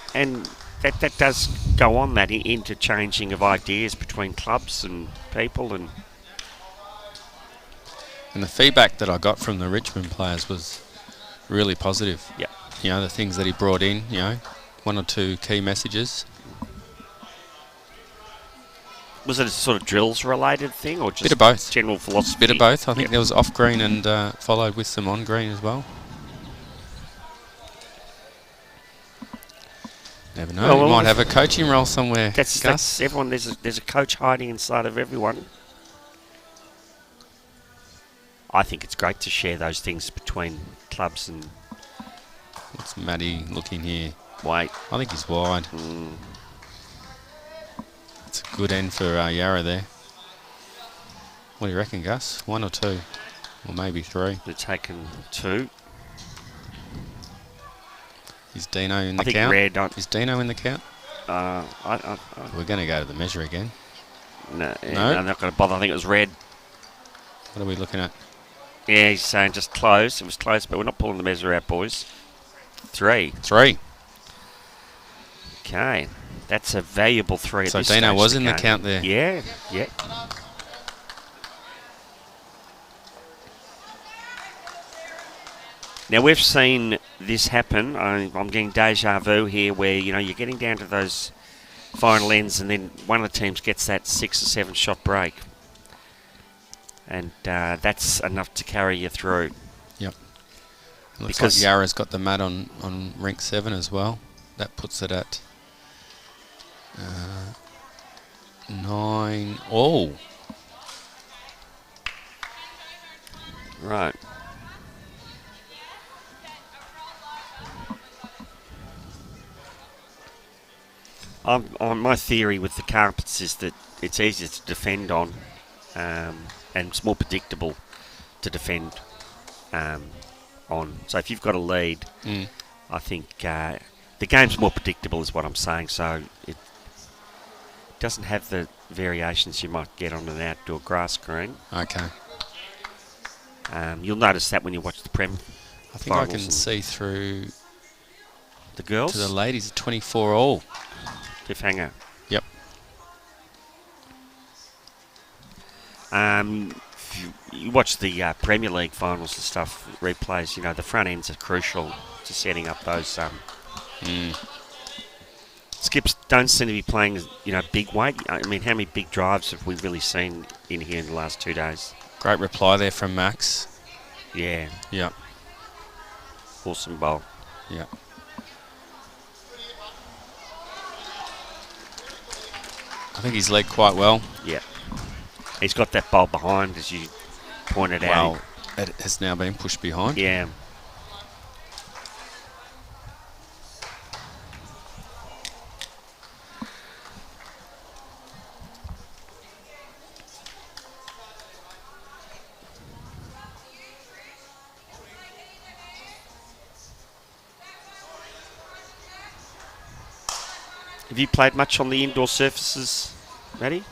that does go on, that interchanging of ideas between clubs and people. And the feedback that I got from the Richmond players was really positive. Yep. The things that he brought in, one or two key messages. Was it a sort of drills related thing, or just bit of both? General philosophy? Bit of both. I think there was off green and followed with some on green as well. Never know. Well, you might have a coaching role somewhere. That's everyone. There's a coach hiding inside of everyone. I think it's great to share those things between clubs and. What's Matty looking here? Wait. I think he's wide. It's a good end for Yarra there. What do you reckon, Gus? 1 or 2? Or maybe 3? They're taking 2. Is Dino in the count? I think red. Is Dino in the count? We're going to go to the measure again. No, I'm not going to bother. I think it was red. What are we looking at? Yeah, he's saying just close. It was close, but we're not pulling the measure out, boys. 3. 3. Okay. That's a valuable 3 at so this Dino stage was of in the the game. count there. Yeah. Now, we've seen this happen. I'm getting deja vu here where, you're getting down to those final ends and then one of the teams gets that 6 or 7 shot break. And that's enough to carry you through. Yep. Looks like Yarra's got the mat on rink 7 as well. That puts it at 9 all. Right. My theory with the carpets is that it's easier to defend on, and it's more predictable to defend on. So if you've got a lead, I think the game's more predictable is what I'm saying. So it doesn't have the variations you might get on an outdoor grass green. Okay. You'll notice that when you watch the Prem. I think I can see through the girls to the ladies at 24 all. Cliffhanger. Yep. You watch the Premier League finals and stuff, replays, the front ends are crucial to setting up those. Skips don't seem to be playing, big weight. I mean, how many big drives have we really seen in here in the last 2 days? Great reply there from Max. Yeah. Yep. Awesome bowl. Yep. I think he's led quite well. Yeah. He's got that bowl behind, as you pointed out. Well, it has now been pushed behind. Yeah. Have you played much on the indoor surfaces, Matty?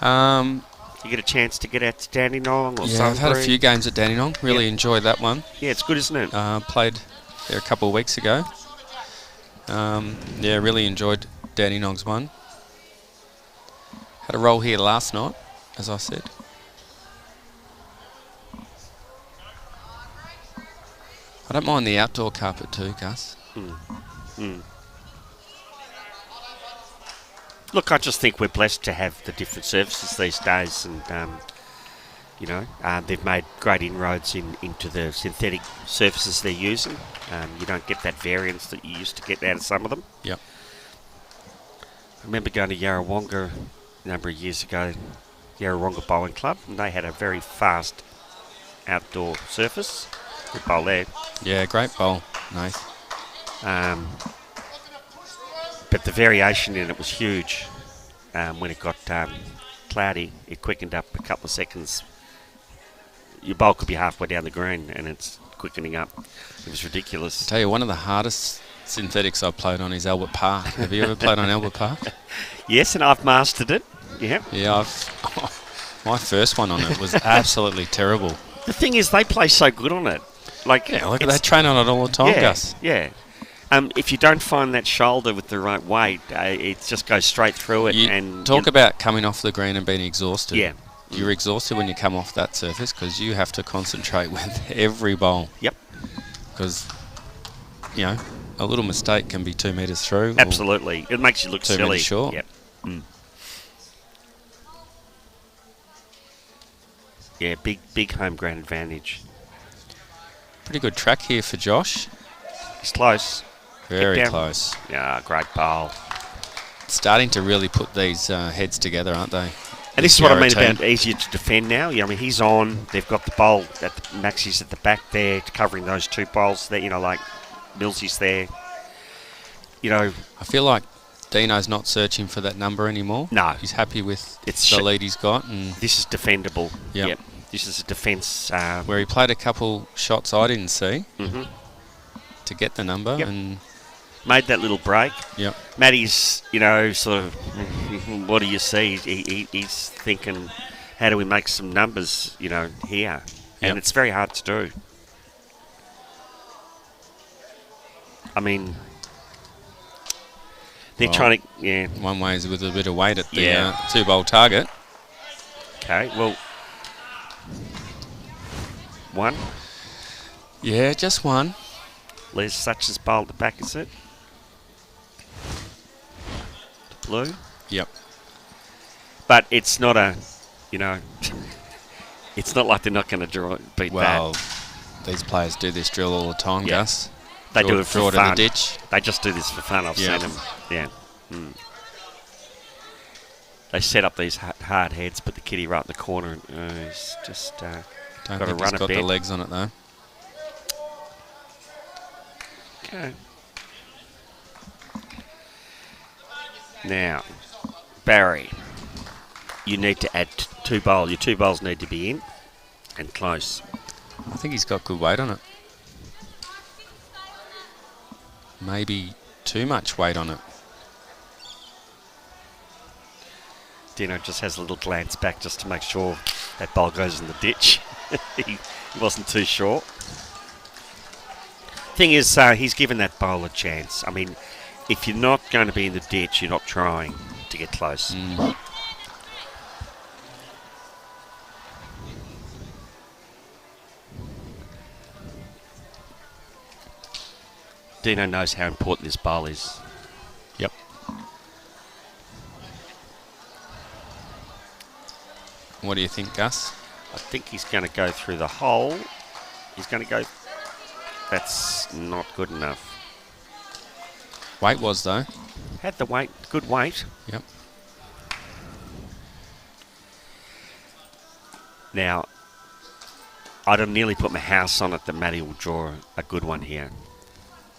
You get a chance to get out to Dandenong or Yeah, I've had a Sunbury? few games at Dandenong. Really enjoyed that one. Yeah, it's good, isn't it? Played there a couple of weeks ago. Yeah, really enjoyed Dandenong's one. Had a roll here last night, as I said. I don't mind the outdoor carpet too, Gus. Look, I just think we're blessed to have the different services these days, and they've made great inroads into the synthetic surfaces they're using. You don't get that variance that you used to get out of some of them. Yep. I remember going to Yarrawonga a number of years ago, Yarrawonga Bowling Club, and they had a very fast outdoor surface. Good bowl there. Yeah, great bowl. Nice. But the variation in it was huge. When it got cloudy, it quickened up a couple of seconds. Your bowl could be halfway down the green and it's quickening up. It was ridiculous. I tell you, one of the hardest synthetics I've played on is Albert Park. Have you ever played on Albert Park? Yes, and I've mastered it. Yeah. Yeah, my first one on it was absolutely terrible. The thing is, they play so good on it. Like, Yeah, look, they train on it all the time, Gus. Yeah. If you don't find that shoulder with the right weight, it just goes straight through it. You and talk about coming off the green and being exhausted. Yeah. You're exhausted when you come off that surface because you have to concentrate with every bowl. Yep. Because, a little mistake can be 2 metres through. Absolutely. It makes you look 2 silly. metres short. Yep. Yeah, big home ground advantage. Pretty good track here for Josh. It's close. Very down. close. Yeah, great bowl. Starting to really put these heads together, aren't they? And this is what I mean Yarra about easier to defend now. Yeah, I mean, he's on. They've got the bowl at Maxie's at the back there, covering those two bowls there. Like Millsy's there. I feel like Dino's not searching for that number anymore. No. He's happy with It's the lead he's got. And this is defendable. Yep. This is a defence. where he played a couple shots I didn't see to get the number. Yep. And made that little break. Yep. Matty's, sort of, what do you see? He's thinking, how do we make some numbers, here? Yep. And it's very hard to do. I mean, they're trying to, one way is with a bit of weight at the 2-bowl target. Okay, well, one. Yeah, just one. Les Such's bowl at the back, is it? The blue. Yep. But it's not a, it's not like they're not going to beat that. These players do this drill all the time, Yeah. Gus. They do it for draw to fun. the ditch. They just do this for fun. I've Yeah. seen them. Yeah. They set up these hard heads, put the kitty right in the corner, and he's just Don't got to think run he's a got bit. the legs on it though. Okay. Now, Barry, you need to add 2 bowls. Your 2 bowls need to be in and close. I think he's got good weight on it. Maybe too much weight on it. Dino just has a little glance back just to make sure that bowl goes in the ditch. he wasn't too sure. Thing is, he's given that bowl a chance. I mean, if you're not going to be in the ditch, you're not trying to get close. Dino knows how important this bowl is. Yep. What do you think, Gus? I think he's going to go through the hole. He's going to go... That's not good enough. Weight was though. Had the weight, good weight. Yep. Now, I'd have nearly put my house on it that Matty will draw a good one here.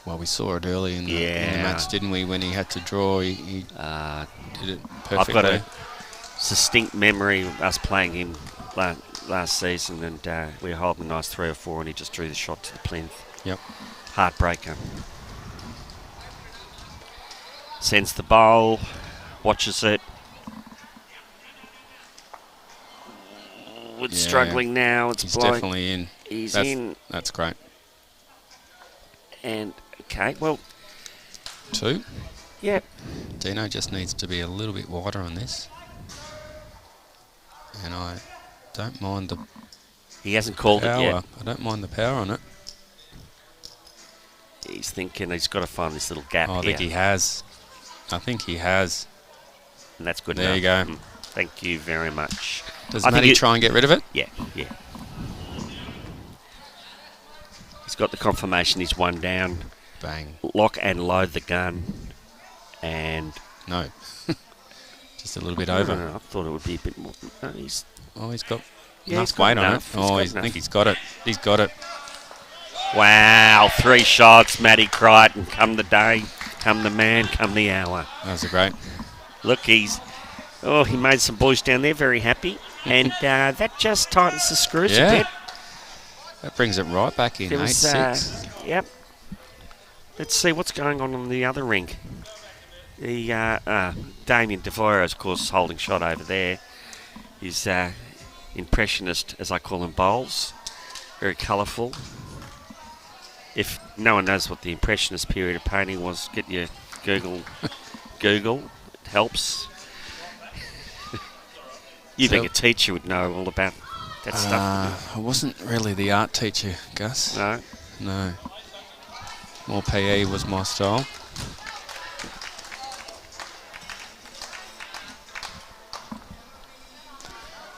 Well, we saw it early in the Yeah. match, didn't we? When he had to draw, he did it perfectly. I've got a distinct memory of us playing him last season, and we were holding a nice 3 or 4, and he just drew the shot to the plinth. Yep. Heartbreaker. Sends the bowl. Watches it. It's struggling now. It's He's blowing. definitely in. He's in. That's great. And, okay, well. 2. Yep. Dino just needs to be a little bit wider on this. And I don't mind the He hasn't called power. it yet. I don't mind the power on it. He's thinking he's got to find this little gap I here. think he has. I think he has. And that's good There enough. you go. Thank you very much. Does I think Matty try and get rid of it? Yeah, yeah. He's got the confirmation he's one down. Bang. Lock and load the gun. And... No. Just a little bit over. I thought it would be a bit more... No, he's... Oh, he's got Yeah, enough he's got weight on it. enough. Oh, I He's got think enough. he's got it. He's got it. Wow, 3 shots, Matty Crichton. Come the day, come the man, come the hour. That was a great. Look, he's... Oh, he made some boys down there very happy. And that just tightens the screws a bit. That brings it right back in. There was, 8-6. Yep. Let's see what's going on the other rink. The Damien DeVoyer, of course, holding shot over there. He's impressionist, as I call him, bowls. Very colourful. If no one knows what the impressionist period of painting was, get your Google. Google. It helps. You being a teacher would know all about that stuff. I wasn't really the art teacher, Gus. No? No. More PE was my style.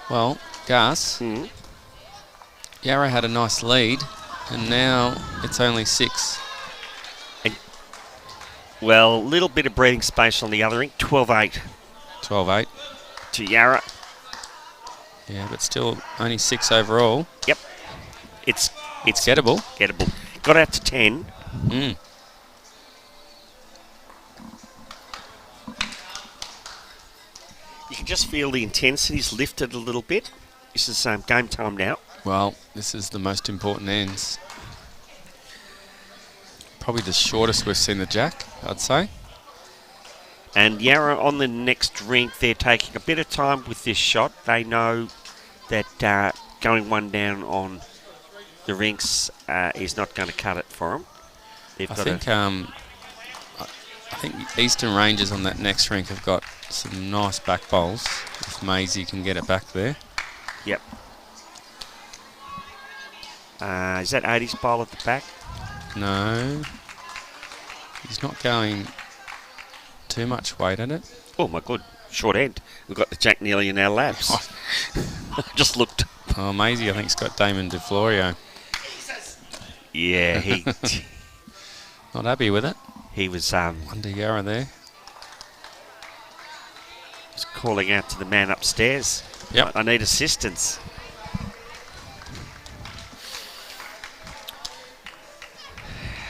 Well, Gus, Yarra had a nice lead, and now it's only 6. Well, a little bit of breathing space on the other rink. 12-8 12-8. to Yarra. Yeah, but still only 6 overall. Yep. It's Gettable. gettable. Got out to 10. Mm. You can just feel the intensity's lifted a little bit. This is game time now. Well, this is the most important ends. Probably the shortest we've seen the jack, I'd say. And Yarra on the next rink, they're taking a bit of time with this shot. They know that going one down on the rinks is not going to cut it for them. They've got I think Eastern Rangers on that next rink have got some nice back bowls. If Maisie can get it back there. Yep. Is that 80s bowl at the back? No. He's not going too much weight at it. Oh my god, short end. We've got the Jack nearly in our laps. Just looked. Oh, Maisie, I think, has got Damon DeFlorio. Yeah, he Not happy with it. he was Under Yarra there. just calling out to the man upstairs. Yep. I need assistance.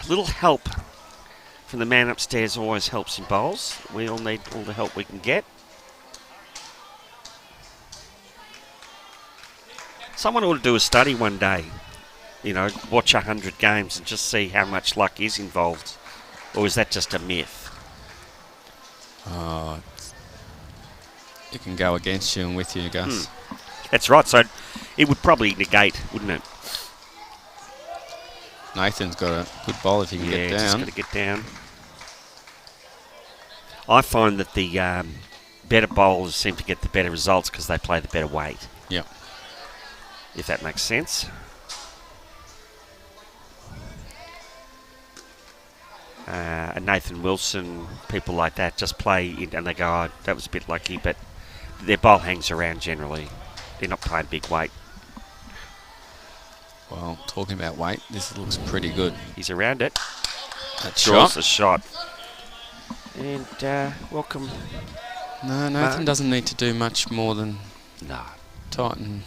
Little help from the man upstairs always helps in bowls. We all need all the help we can get. Someone ought to do a study one day. You know, watch 100 games and just see how much luck is involved. Or is that just a myth? Oh, it can go against you and with you, Gus. That's right. So it would probably negate, wouldn't it? Nathan's got a good bowl if he can get just down. got to get down. I find that the better bowlers seem to get the better results because they play the better weight. Yep. If that makes sense. And Nathan Wilson, people like that, just play in and they go, oh, that was a bit lucky, but their bowl hangs around generally. They're not playing big weight. Well, talking about weight, this looks pretty good. He's around it. That Draws shot. the shot. And welcome. No, Nathan doesn't need to do much more than No. tighten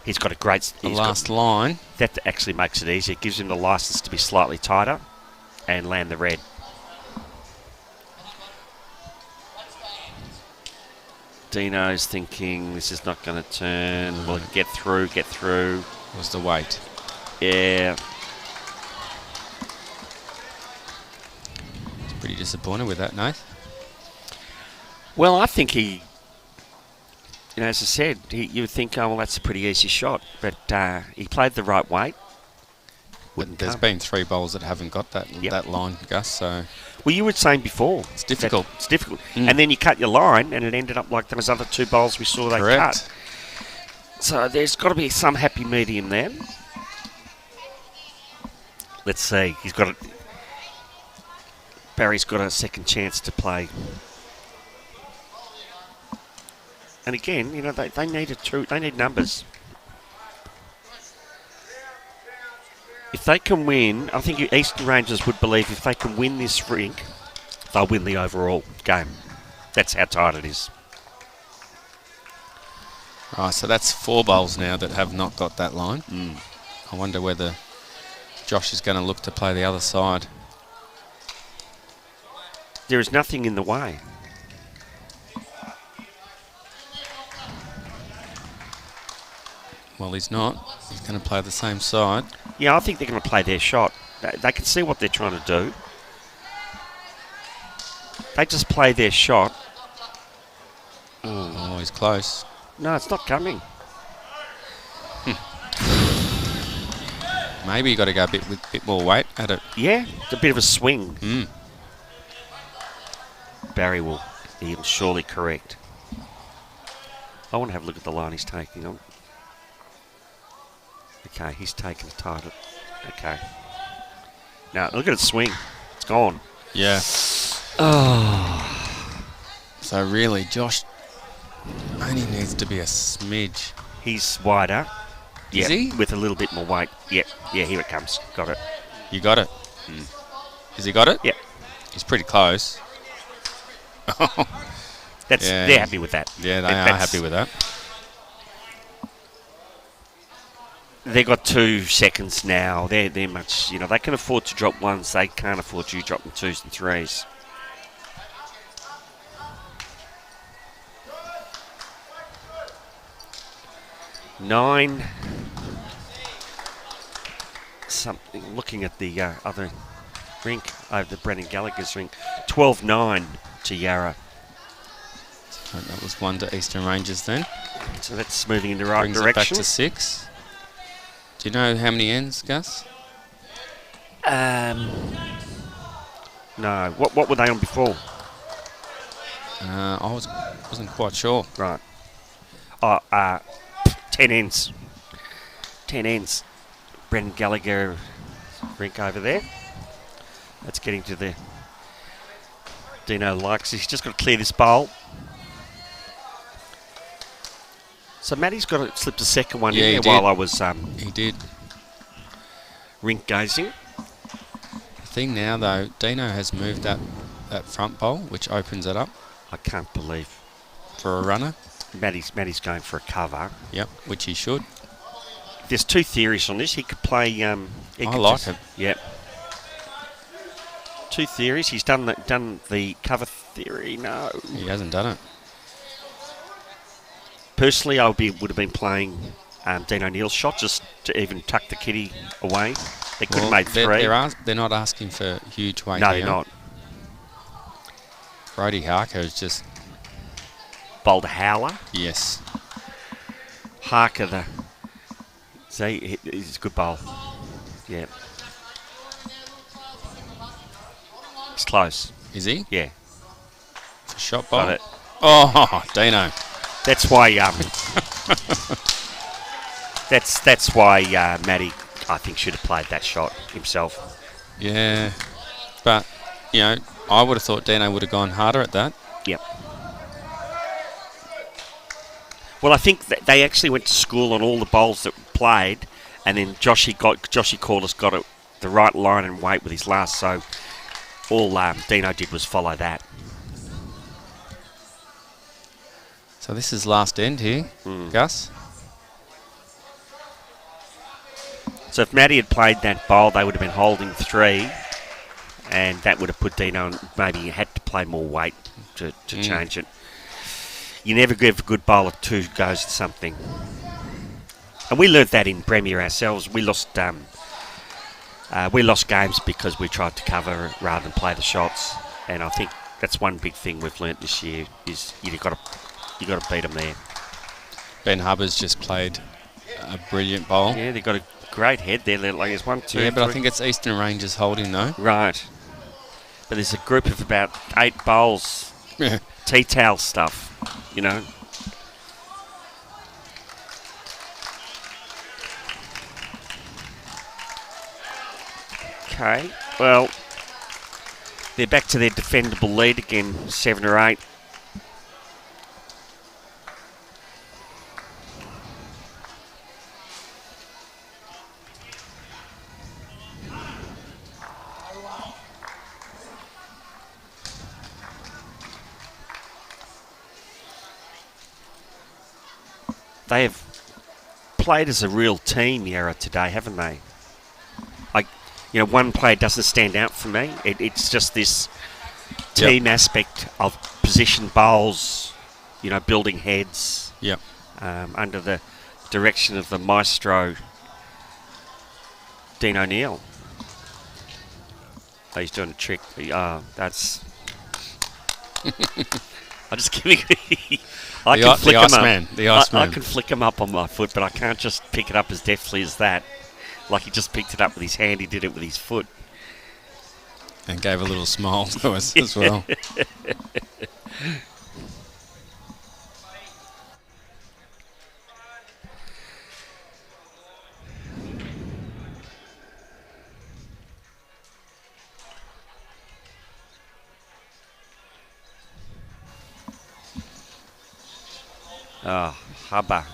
He's got a great... the last line. That actually makes it easier. It gives him the license to be slightly tighter and land the red. Dino's thinking this is not going to turn. Will it get through? Get through. Was the weight. Yeah. Pretty disappointed with that, Nath. Well, I think he, as I said, you would think, oh, well, that's a pretty easy shot. But he played the right weight. But there's been 3 bowls that haven't got that line, Gus, so... Well, you were saying before. It's difficult. It's difficult. And then you cut your line, and it ended up like those other 2 bowls we saw they cut. So there's got to be some happy medium there. Let's see. Barry's got a second chance to play. And again, they need numbers. If they can win, I think Eastern Rangers would believe if they can win this rink, they'll win the overall game. That's how tight it is. Oh, so that's 4 bowls now that have not got that line. I wonder whether Josh is going to look to play the other side. There is nothing in the way. Well, he's not. He's going to play the same side. Yeah, I think they're going to play their shot. They can see what they're trying to do. They just play their shot. Oh, he's close. No, it's not coming. Maybe you got to go a bit more weight at it. Yeah, it's a bit of a swing. Barry will be surely correct. I want to have a look at the line he's taking on. Okay, he's taken a tight. Okay. Now, look at it swing. It's gone. Yeah. Oh. So really, Josh only needs to be a smidge. He's wider. Is he? With a little bit more weight. Yep. Yeah, here it comes. Got it. You got it? Has he got it? Yep. He's pretty close. They're happy with that. Yeah, they are happy with that. They've got 2 seconds now. They're much, they can afford to drop 1s. They can't afford to drop 2s and 3s. Nine. Something. Looking at the other rink, over the Brendan Gallagher's rink. 12-9 to Yarra. So that was 1 to Eastern Rangers then. So that's moving in the right Brings direction. It back to 6. Do you know how many ends, Gus? No. What were they on before? I wasn't quite sure. Right. 10 ends. 10 ends. Brendan Gallagher rink over there. That's getting to the... Dino likes. He's just got to clear this bowl. So Matty's got to slip the second one in there while I was... he did. Rink gazing. The thing now, though, Dino has moved that front bowl, which opens it up. I can't believe. For a runner. Matty's going for a cover. Yep, which he should. There's 2 theories on this. He could play... I like it. Yep. 2 theories. He's done the cover theory. No. He hasn't done it. Personally, I would have been playing Dean O'Neill's shot just to even tuck the kitty away. They could have made 3. They're not asking for huge weight. No, they're not. Brody Harker is just... Bowled a howler. Yes. Harker, see, he's a good bowl. Yeah. He's close. Is he? Yeah. It's a shot bowl. Got it. Oh, Dino. That's why. That's why Matty, I think, should have played that shot himself. Yeah, but I would have thought Dino would have gone harder at that. Yep. Well, I think that they actually went to school on all the bowls that played, and then Joshy Corliss got it the right line and weight with his last. So all Dino did was follow that. So this is last end here, Gus. So if Matty had played that bowl, they would have been holding 3, and that would have put Dino on. Maybe he had to play more weight to change it. You never give a good bowler 2 goes at something. And we learnt that in Premier ourselves. We lost games because we tried to cover rather than play the shots. And I think That's one big thing we've learnt this year is you got to beat them there. Ben Hubbard's just played a brilliant bowl. Yeah, they've got a great head there. Like there's 1, 2, Yeah, but 3. I think it's Eastern Rangers holding though. Right. But there's a group of about 8 bowls, tea towel stuff, you know. Okay, well, they're back to their defendable lead again, 7 or 8. They have played as a real team, Yarra, today, haven't they? One player doesn't stand out for me. It's just this team aspect of position bowls, building heads. Yep. Under the direction of the maestro, Dean O'Neill. Oh, he's doing a trick. That's... I'm just giving... I can flick him up. The Iceman. I can flick him up on my foot, but I can't just pick it up as deftly as that. Like he just picked it up with his hand, he did it with his foot. And gave a little smile to us as well. Oh, hubba.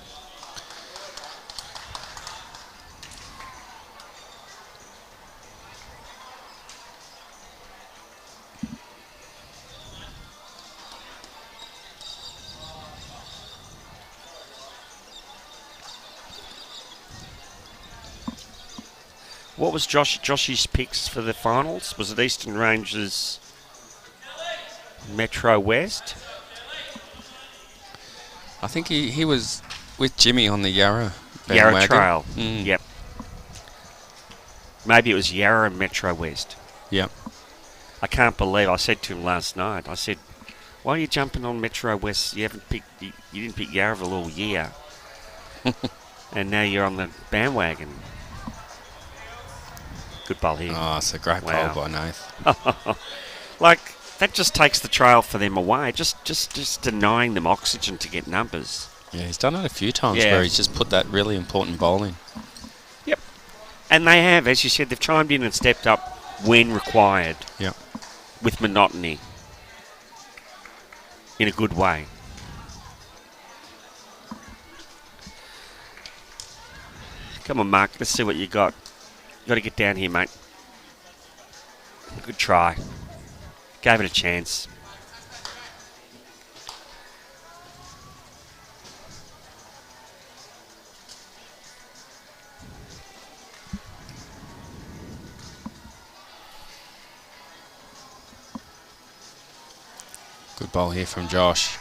What was Josh's picks for the finals? Was it Eastern Rangers, Metro West? I think he was with Jimmy on the Yarra Trail. Yep. Maybe it was Yarra and Metro West. Yep. I can't believe I said to him last night. I said, "Why are you jumping on Metro West? You didn't pick Yarra for all year, and now you're on the bandwagon." Good bowl here. Oh, it's a great bowl by Nath. Like, that just takes the trail for them away. Just denying them oxygen to get numbers. Yeah, he's done it a few times where he's just put that really important bowl in. Yep. And they have, as you said, they've chimed in and stepped up when required. Yep. With monotony. In a good way. Come on, Mark. Let's see what you got. You got to get down here, mate. Good try. Gave it a chance. Good ball here from Josh.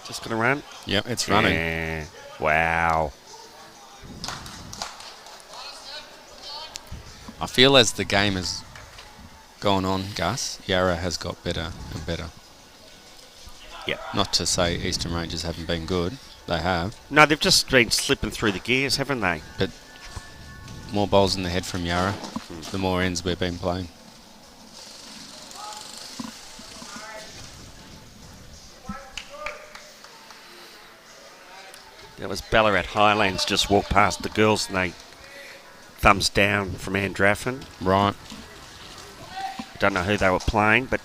Just going to run? Yep, it's running. Yeah. Wow. I feel as the game has gone on, Gus, Yarra has got better and better. Yep. Not to say Eastern Rangers haven't been good. They have. No, they've just been slipping through the gears, haven't they? But more bowls in the head from Yarra, the more ends we've been playing. That was Ballarat Highlands just walked past the girls and they thumbs down from Andraffin. Right. Don't know who they were playing, but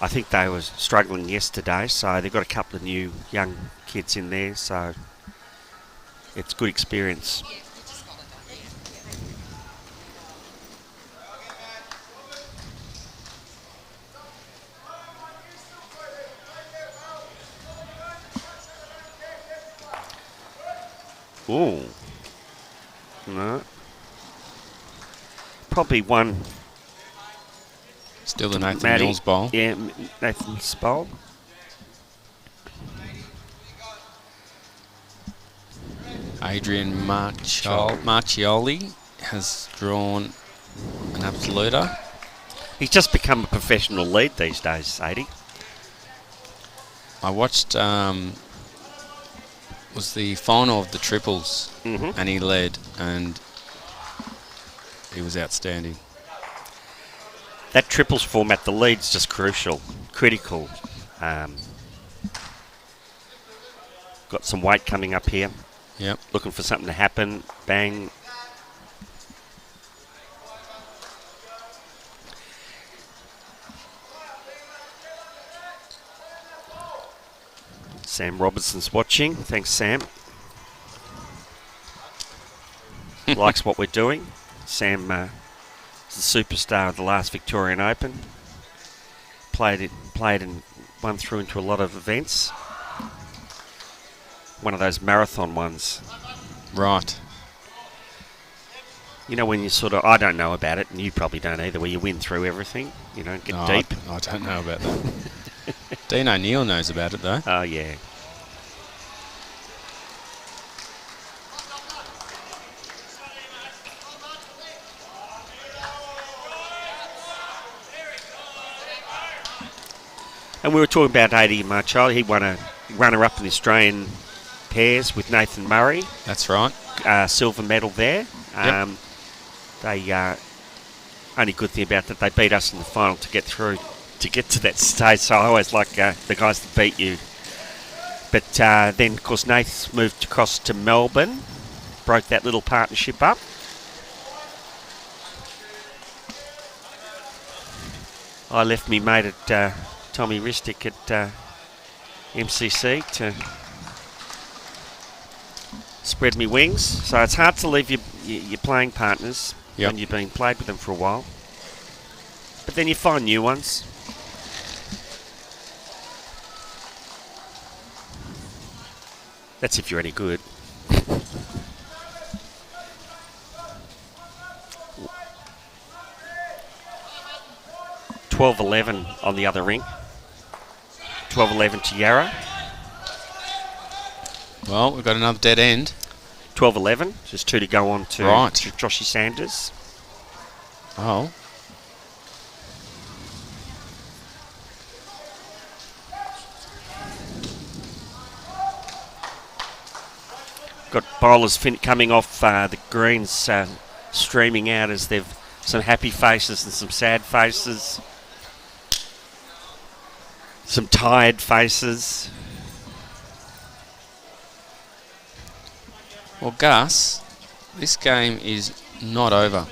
I think they were struggling yesterday, so they've got a couple of new young kids in there, so it's good experience. Ooh. No. Probably one. Still the Nathan Mills bowl. Yeah, Nathan's bowl. Adrian Marcioli has drawn an absoluter. He's just become a professional lead these days, 80. I watched, was the final of the triples, and he led, and he was outstanding. That triples format, the lead's just crucial, critical. Got some weight coming up here. Yep. Looking for something to happen. Bang. Sam Robertson's watching. Thanks, Sam. Likes what we're doing. Sam is the superstar of the last Victorian Open. Played and won through into a lot of events. One of those marathon ones. Right. You know when you sort of, I don't know about it, and you probably don't either, where you win through everything, you know, get deep. I don't know about that. Dean O'Neill knows about it, though. Oh, yeah. And we were talking about 80 Marchal. He won a runner-up in the Australian pairs with Nathan Murray. That's right. Silver medal there. Yep. They only good thing about that, they beat us in the final to get through, to get to that stage. So I always like the guys that beat you. But then, of course, Nath moved across to Melbourne, broke that little partnership up. I left me mate at Tommy Ristic at MCC to spread me wings. So it's hard to leave your playing partners when you've been played with them for a while. But then you find new ones. That's if you're any good. $12-11 on the other ring. 12-11 to Yarra. Well, we've got another dead end. 12-11. Just 2 to go on to Joshy Sanders. Oh. Got bowlers coming off the greens, streaming out as they've some happy faces and some sad faces. Some tired faces. Well, Gus, this game is not over.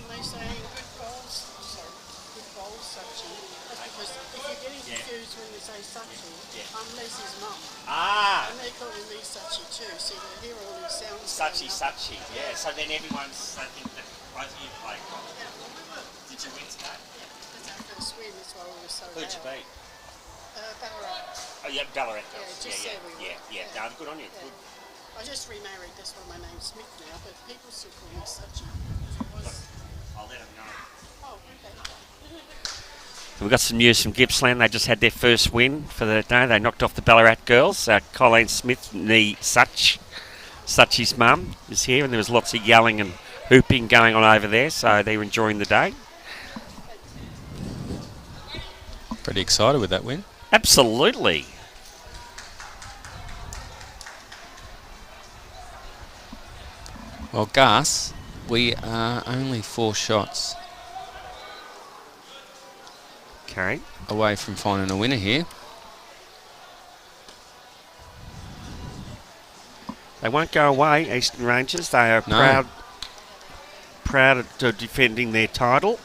Sachi, yeah. So then everyone's thinking that both of you played well. Did you win today? That's our first win, that's why we were so Who'd you beat? Ballarat. Oh, yeah, Ballarat. Yeah. No, good on you. Yeah. Good. I just remarried, that's why my name's Smith now, but people still call me Sachi. I'll let them know. Oh, okay. We've got some news from Gippsland. They just had their first win for the day. They knocked off the Ballarat girls. Colleen Smith, Sachi's mum is here, and there was lots of yelling and hooping going on over there, so they were enjoying the day. Pretty excited with that win. Absolutely. Well, Gus, we are only 4 shots away from finding a winner here. They won't go away, Eastern Rangers. They are proud of defending their title.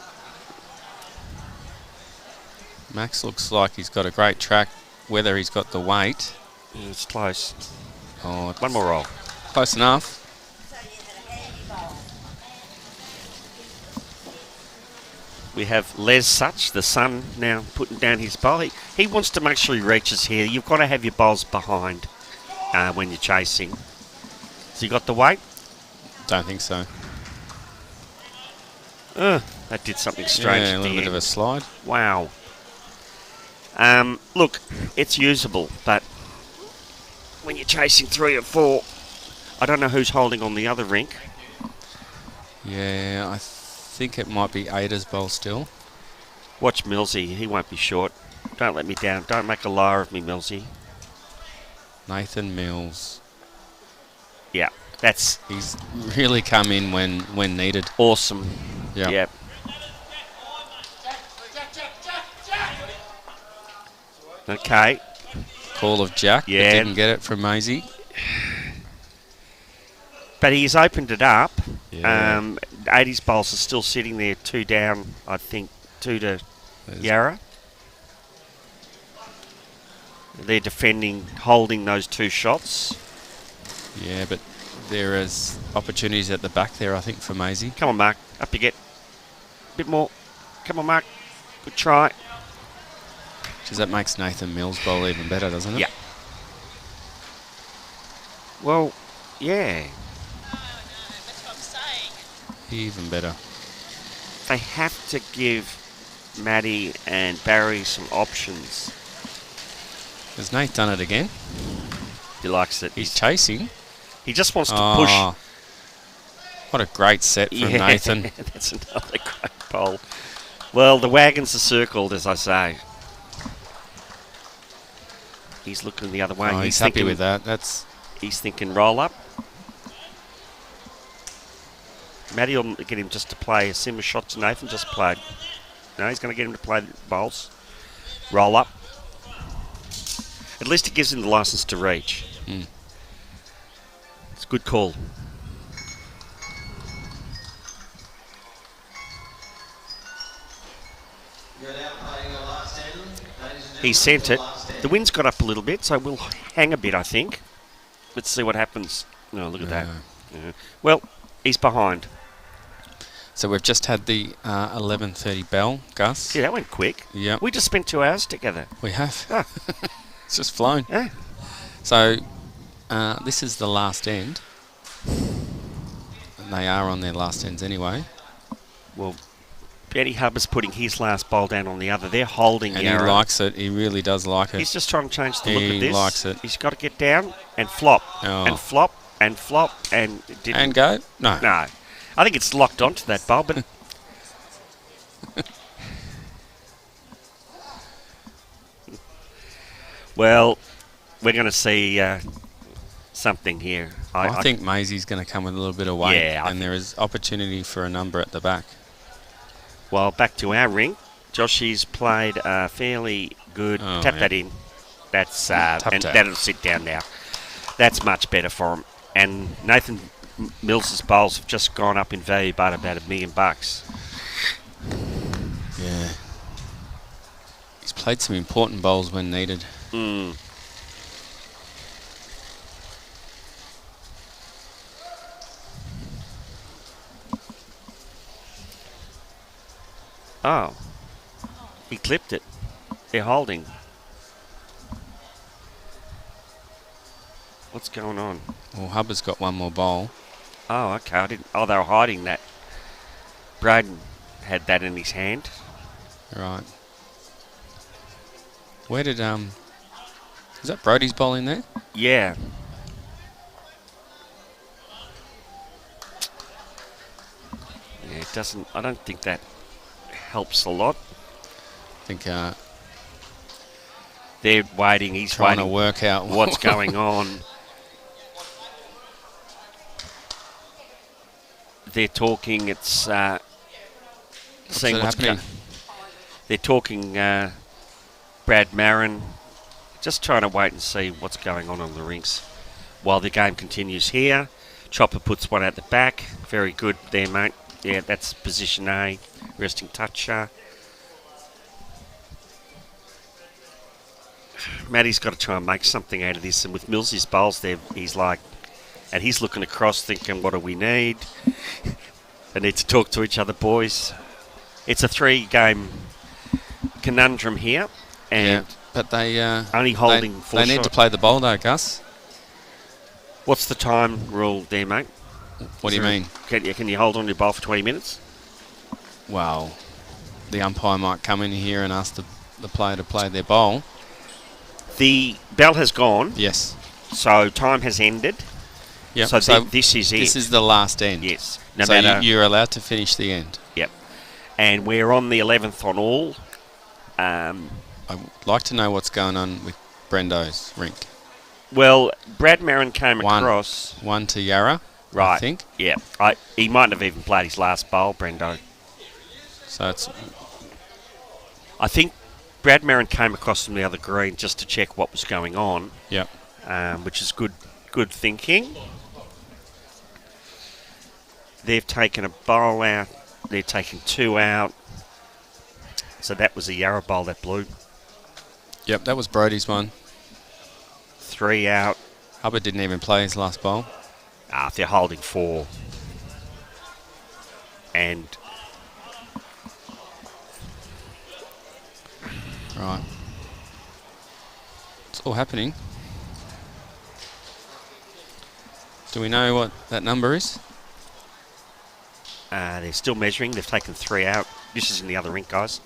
Max looks like he's got a great track, whether he's got the weight. It's close. Oh, one more roll. Close enough. We have Les Such, the son, now putting down his bowl. He wants to make sure he reaches here. You've got to have your bowls behind when you're chasing. Has he got the weight? Don't think so. That did something strange. Yeah, a little bit of a slide. Wow. Look, it's usable, but when you're chasing 3 or 4, I don't know who's holding on the other rink. Yeah, I think it might be Ada's bowl still. Watch Millsy. He won't be short. Don't let me down. Don't make a liar of me, Millsy. Nathan Mills. Yeah, He's really come in when needed. awesome. Yeah. Yep. Okay. Call of Jack. Yeah. But didn't get it from Maisie. But he's opened it up. Yeah. 80s bowls are still sitting there, 2 down, I think, 2 to There's- Yarra. They're defending, holding those 2 shots. Yeah, but there is opportunities at the back there, I think, for Maisie. Come on, Mark. Up you get. A bit more. Come on, Mark. Good try. Because that makes Nathan Mills' bowl even better, doesn't it? Yeah. Well, yeah. That's what I'm saying. Even better. They have to give Maddie and Barry some options. Has Nate done it again? He likes it. He's chasing. He just wants to Oh, push. what a great set from Nathan. That's another great bowl. Well, the wagons are circled, as I say. He's looking the other way. Oh, he's happy with that. He's thinking roll up. Matty will get him just to play a similar shot to Nathan. Just played. No, he's going to get him to play the bowls. Roll up. At least it gives him the license to reach. Mm. It's a good call. He sent it. The wind's got up a little bit, so we'll hang a bit, I think. Let's see what happens. No, look at that. Yeah. Well, he's behind. So we've just had the 11:30 bell, Gus. Yeah, that went quick. Yeah, We just spent 2 hours together. we have. Ah. It's just flown. Yeah. So this is the last end. And they are on their last ends anyway. Well, Benny Hubbard's putting his last bowl down on the other. They're holding And Yarra. he likes it. He really does like it. He's just trying to change the look He of this. likes it. He's got to get down and flop. Oh. And flop and flop and it didn't. And go? No. No. I think it's locked onto that bowl, but well, we're going to see something here. I think Maisie's going to come with a little bit of weight. Yeah, I and there is opportunity for a number at the back. Well, back to our ring. Joshy's played fairly good. Oh, Tap yeah. that in. That's Tap, and tap. that'll sit down now. That's much better for him. And Nathan Mills's bowls have just gone up in value by about $1 million. Yeah. He's played some important bowls when needed. Mm. Oh. He clipped it. They're holding. What's going on? Well, Hubbard's got one more bowl. Oh, okay. I didn't. Oh, they were hiding that. Braden had that in his hand. Right. Where did is that Brody's bowl in there? Yeah. Yeah, it doesn't. I don't think that helps a lot. I think They're waiting. He's trying to waiting. work out What's going on? They're talking. It's seeing what's happening. They're talking. Brad Marin, just trying to wait and see what's going on the rinks while the game continues here. Chopper puts one at the back. Very good there, mate. Yeah, that's position A. Resting toucher. Matty's got to try and make something out of this, and with Millsy's bowls there, he's like, and he's looking across thinking, what do we need? They need to talk to each other, boys. It's a 3-game conundrum here, and but they only holding 4 They need to shots. play the bowl though, Gus. What's the time rule there, mate? What do you mean? Can you hold on your bowl for 20 minutes? Well, the umpire might come in here and ask the player to play their bowl. The bell has gone, Yes. so time has ended. Yep. So, this is it. This is the last end. Yes. No So matter. you're allowed to finish the end. Yep. And we're on the 11th on all. I'd like to know what's going on with Brendo's rink. Well, Brad Marin came across. 1 to Yarra, Right. I think. Yeah. He mightn't have even played his last bowl, Brendo. So it's I think Brad Marin came across from the other green just to check what was going on. Yep. Which is good thinking. They've taken a bowl out. They're taking 2 out. So that was a Yarra bowl that blew. Yep, that was Brody's one. 3 out. Hubbard didn't even play his last bowl. They're holding 4. And Right. It's all happening. Do we know what that number is? they're still measuring. They've taken 3 out. This is in the other rink, guys.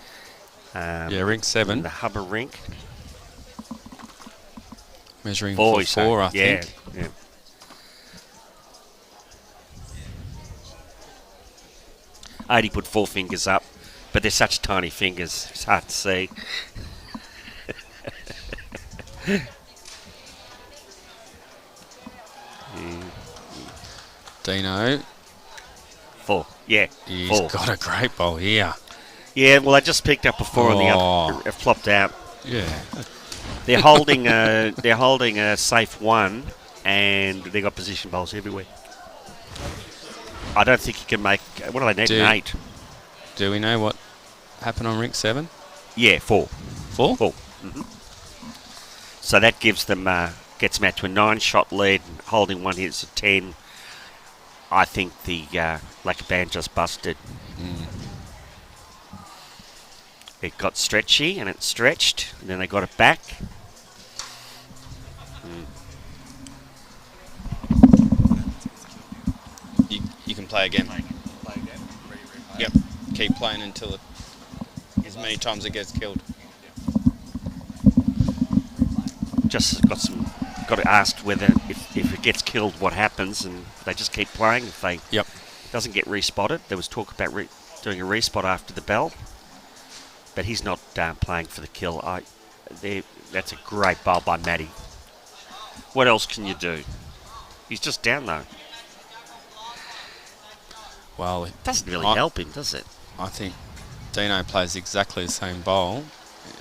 Yeah, rink In 7. the Hubbard rink. Measuring 4, for 4, I think. Yeah. Adi put 4 fingers up, but they're such tiny fingers. It's hard to see. Dino, 4. Yeah. he's 4. got a great bowl here. Yeah, well, I just picked up before on the Oh. other. Have flopped out. Yeah. They're holding a safe 1, and they got position bowls everywhere. I don't think you can make. What do they need? Do- An 8. Do we know what happened on rink 7? Yeah, 4. 4? 4. So that gives them gets them out to a 9-shot lead. And holding 1 hits a 10. I think the lacquer band just busted. It got stretchy, and it stretched, and then they got it back. You can play again. Play again. Replay. Yep. Keep playing until it, as many times it gets killed. Just got asked whether if it gets killed, what happens, and they just keep playing. If they Yep. doesn't get respotted, there was talk about doing a respot after the bell, but he's not playing for the kill. That's a great bowl by Matty. What else can you do? He's just down though. Well, Doesn't really help him, does it? I think Dino plays exactly the same bowl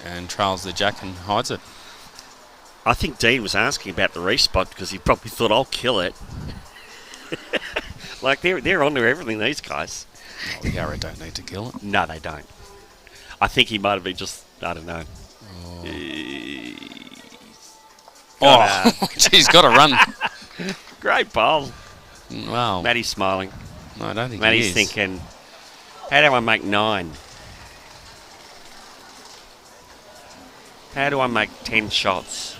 and trails the jack and hides it. I think Dean was asking about the respot because he probably thought, I'll kill it. Like, they're onto everything, these guys. Well, Yarra don't need to kill it. No, they don't. I think he might have been just, I don't know. Oh, he's got to run. Great bowl. Wow. Matty's smiling. No, I don't think Matty's he is. thinking, how do I make 9? How do I make 10 shots?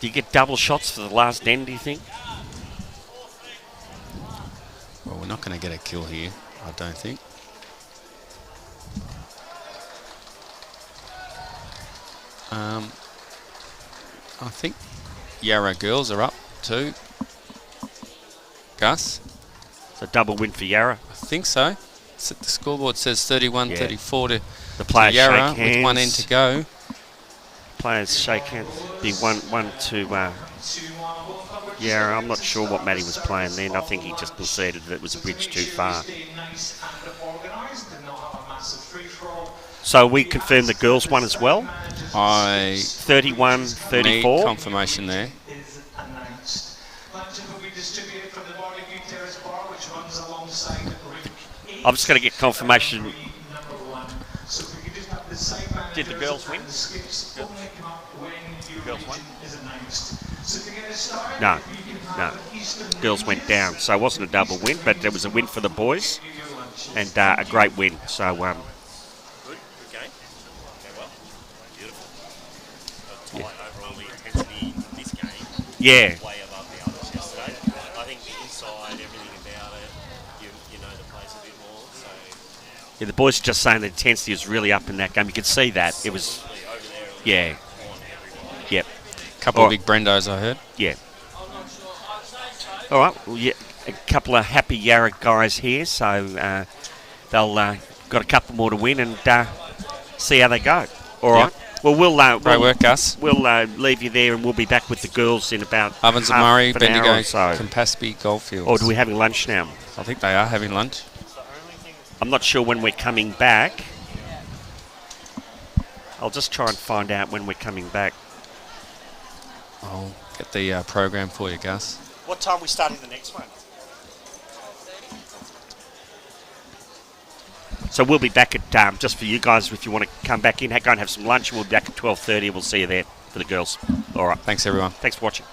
Do you get double shots for the last end, do you think? Well, we're not going to get a kill here, I don't think. I think Yarra girls are up too. Gus? It's a double win for Yarra. I think so. The scoreboard says 31-34 to The players Yarra shake hands. with 1 end to go. Players shake hands. Be one to Yarra. I'm not sure what Matty was playing then. I think he just conceded that it was a bridge too far. So we confirm the girls one as well. I 31-34. need confirmation there. I'm just going to get confirmation. Did the girls win? Girls won? No. Girls went down. So it wasn't a double win, but it was a win for the boys. And a great win. So, Good game. Well. Beautiful. Overall, the intensity in this game yeah. way above the others yesterday. I think the inside, everything about it, you know the place a bit more. So Yeah, the boys are just saying the intensity was really up in that game. You could see that. It was, over there, yeah. Yep. Couple All of big Brendos, I heard. Yeah. All right. Well, yeah, a couple of happy Yarra guys here, so they'll got a couple more to win and see how they go. All right. Well, Great work, Gus. We'll leave you there, and we'll be back with the girls in about Ovens and half Murray, an Bendigo, hour or so. Campaspe, Goldfields. Or do we having lunch now? I think they are having lunch. I'm not sure when we're coming back. I'll just try and find out when we're coming back. I'll get the program for you, Gus. What time are we starting the next one? So we'll be back at, just for you guys, if you want to come back in, go and have some lunch. We'll be back at 12:30. We'll see you there for the girls. All right. Thanks, everyone. Thanks for watching.